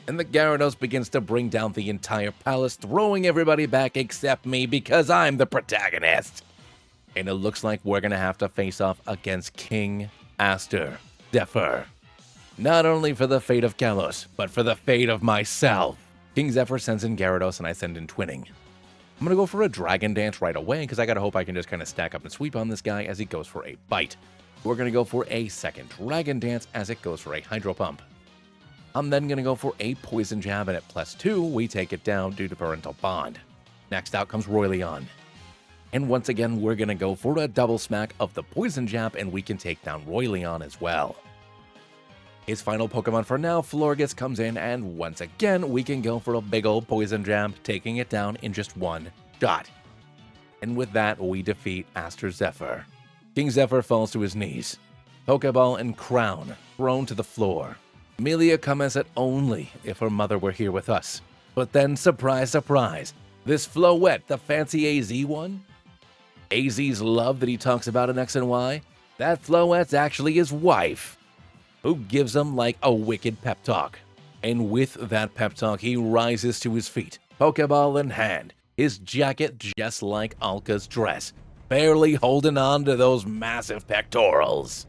And the Gyarados begins to bring down the entire palace, throwing everybody back except me because I'm the protagonist. And it looks like we're gonna have to face off against King Aster Zephyr. Not only for the fate of Kalos, but for the fate of myself. King Zephyr sends in Gyarados and I send in Twinning. I'm gonna go for a Dragon Dance right away because I gotta hope I can just kind of stack up and sweep on this guy as he goes for a bite. We're gonna go for a second Dragon Dance as it goes for a Hydro Pump. I'm then gonna go for a Poison Jab, and at +2, we take it down due to Parental Bond. Next out comes Royleon. And once again, we're gonna go for a double smack of the Poison Jab, and we can take down Royleon as well. His final Pokemon for now, Florges, comes in, and once again, we can go for a big old Poison Jab, taking it down in just one shot. And with that, we defeat Aster Zephyr. King Zephyr falls to his knees. Pokeball and crown thrown to the floor. Melia comments that only if her mother were here with us. But then, surprise, surprise, this Floette, the fancy AZ one? AZ's love that he talks about in X and Y? That Floette's actually his wife, who gives him like a wicked pep talk. And with that pep talk, he rises to his feet, Pokeball in hand, his jacket just like Alka's dress, barely holding on to those massive pectorals.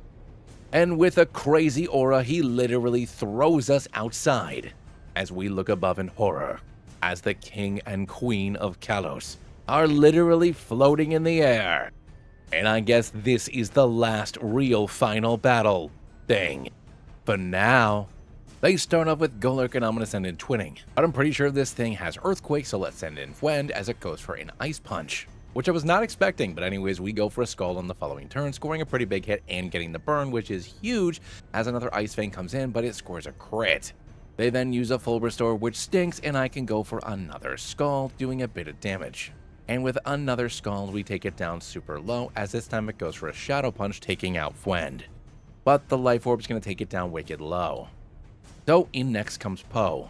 And with a crazy aura, he literally throws us outside as we look above in horror, as the king and queen of Kalos are literally floating in the air. And I guess this is the last real final battle thing. For now, they start off with Golurk, and I'm going to send in Twinning. But I'm pretty sure this thing has Earthquake, so let's send in Fwend as it goes for an Ice Punch, which I was not expecting. But anyways, we go for a Skull on the following turn, scoring a pretty big hit and getting the burn, which is huge, as another Ice Fang comes in, but it scores a crit. They then use a full restore, which stinks, and I can go for another Skull, doing a bit of damage. And with another Skull, we take it down super low, as this time it goes for a Shadow Punch, taking out Fwend. But the Life Orb is going to take it down wicked low. So in next comes Poe.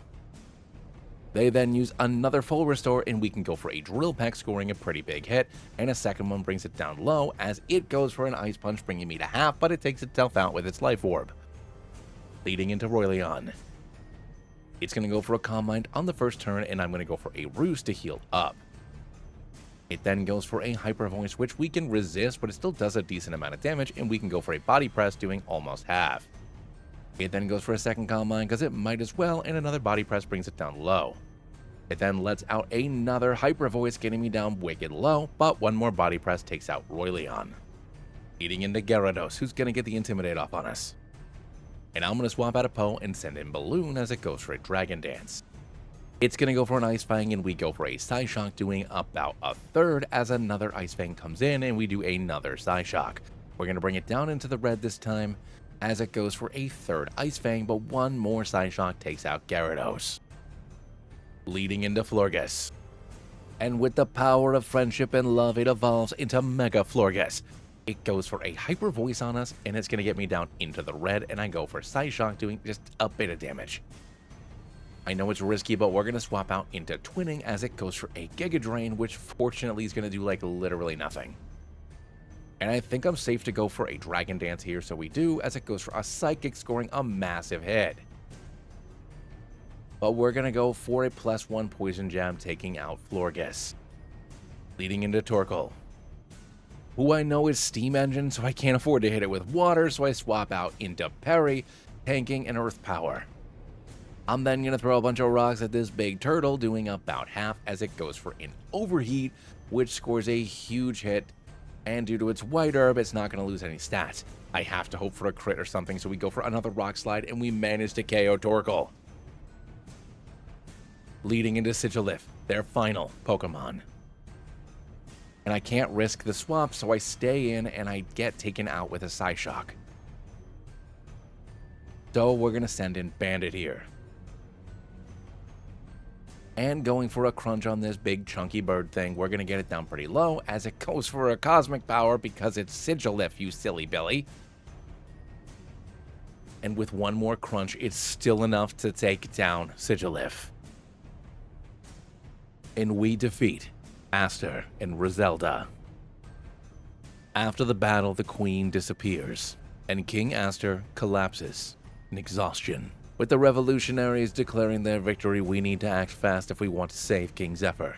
They then use another full restore, and we can go for a Drill Peck, scoring a pretty big hit, and a second one brings it down low as it goes for an Ice Punch, bringing me to half, but it takes itself out with its Life Orb, leading into Royleon. It's going to go for a Calm Mind on the first turn, and I'm going to go for a Roost to heal up. It then goes for a Hyper Voice, which we can resist, but it still does a decent amount of damage, and we can go for a Body Press, doing almost half. It then goes for a second Calm Mind, because it might as well, and another Body Press brings it down low. It then lets out another Hyper Voice, getting me down wicked low, but one more Body Press takes out Royleon, leading into Gyarados, who's going to get the Intimidate off on us. And I'm going to swap out a Poe and send in Balloon as it goes for a Dragon Dance. It's going to go for an Ice Fang, and we go for a Psyshock, doing about a third as another Ice Fang comes in, and we do another Psyshock. We're going to bring it down into the red this time as it goes for a third Ice Fang, but one more Psyshock takes out Gyarados, leading into Florges. And with the power of friendship and love, it evolves into Mega Florges. It goes for a Hyper Voice on us, and it's going to get me down into the red, and I go for Psyshock, doing just a bit of damage. I know it's risky, but we're going to swap out into Twinning as it goes for a Giga Drain, which fortunately is going to do like literally nothing. And I think I'm safe to go for a Dragon Dance here, so we do, as it goes for a Psychic, scoring a massive hit. But we're going to go for a +1 Poison Jab, taking out Florges, leading into Torkoal, who I know is Steam Engine, so I can't afford to hit it with Water, so I swap out into Perry, tanking an Earth Power. I'm then going to throw a bunch of rocks at this big turtle, doing about half as it goes for an Overheat, which scores a huge hit, and due to its White Herb, it's not going to lose any stats. I have to hope for a crit or something, so we go for another Rock Slide, and we manage to KO Torkoal, leading into Sigilyph, their final Pokemon. And I can't risk the swap, so I stay in, and I get taken out with a Psyshock. So we're going to send in Bandit here. And going for a crunch on this big chunky bird thing, we're going to get it down pretty low as it goes for a Cosmic Power because it's Sigilyph, you silly Billy. And with one more crunch, it's still enough to take down Sigilyph. And we defeat Aster and Roselda. After the battle, the queen disappears, and King Aster collapses in exhaustion. With the revolutionaries declaring their victory, we need to act fast if we want to save King Zephyr.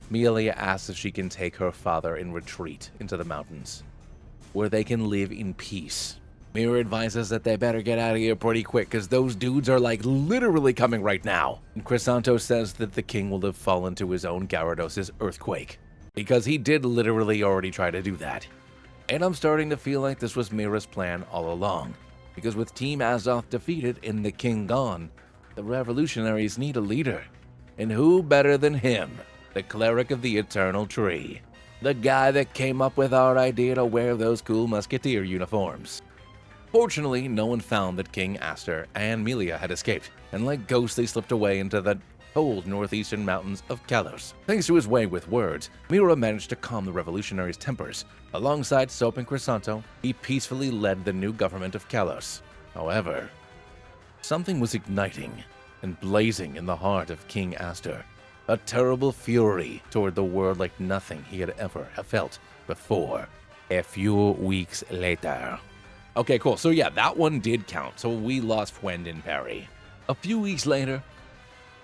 Melia asks if she can take her father in retreat into the mountains, where they can live in peace. Meera advises that they better get out of here pretty quick, because those dudes are like literally coming right now. And Croissanto says that the king will have fallen to his own Gyarados' earthquake, because he did literally already try to do that. And I'm starting to feel like this was Meera's plan all along, because with Team Azoth defeated and the king gone, the revolutionaries need a leader. And who better than him, the cleric of the Eternal Tree, the guy that came up with our idea to wear those cool musketeer uniforms. Fortunately, no one found that King Aster and Melia had escaped, and like ghosts they slipped away into the cold northeastern mountains of Kalos. Thanks to his way with words, Meera managed to calm the revolutionaries' tempers. Alongside Soap and Croissanto, he peacefully led the new government of Kalos. However, something was igniting and blazing in the heart of King Aster, a terrible fury toward the world like nothing he had ever felt before. A few weeks later. Okay, cool. So yeah, that one did count. So we lost Fwend and Perry. A few weeks later,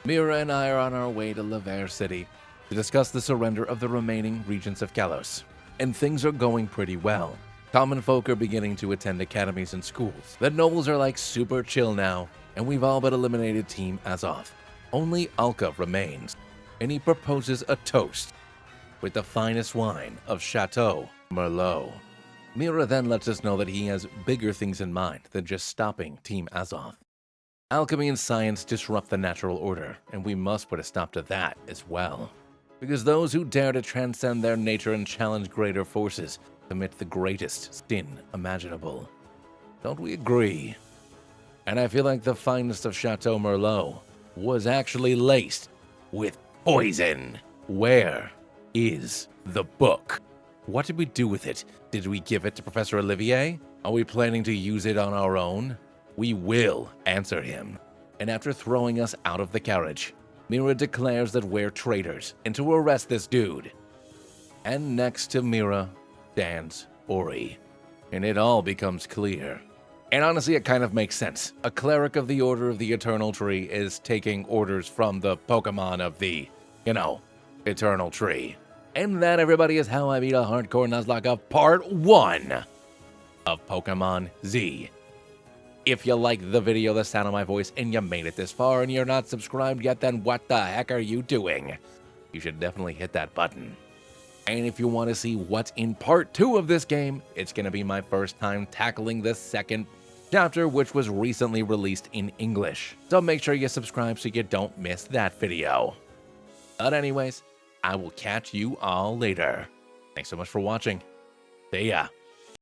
Meera and I are on our way to Leviathan City to discuss the surrender of the remaining regions of Kalos. And things are going pretty well. Common folk are beginning to attend academies and schools. The nobles are like super chill now, and we've all but eliminated Team Azoth. Only Alka remains, and he proposes a toast with the finest wine of Chateau Merlot. Meera then lets us know that he has bigger things in mind than just stopping Team Azoth. Alchemy and science disrupt the natural order, and we must put a stop to that as well. Because those who dare to transcend their nature and challenge greater forces commit the greatest sin imaginable. Don't we agree? And I feel like the finest of Chateau Merlot was actually laced with poison. Where is the book? What did we do with it? Did we give it to Professor Olivier? Are we planning to use it on our own? We will answer him. And after throwing us out of the carriage, Meera declares that we're traitors and to arrest this dude. And next to Meera stands Ori. And it all becomes clear. And honestly, it kind of makes sense. A cleric of the Order of the Eternal Tree is taking orders from the Pokemon of the, Eternal Tree. And that, everybody, is how I beat a hardcore Nuzlocke of Part 1 of Pokémon Z. If you like the video, the sound of my voice, and you made it this far and you're not subscribed yet, then what the heck are you doing? You should definitely hit that button. And if you want to see what's in Part 2 of this game, it's going to be my first time tackling the second chapter, which was recently released in English. So make sure you subscribe so you don't miss that video. But anyways, I will catch you all later. Thanks so much for watching. See ya.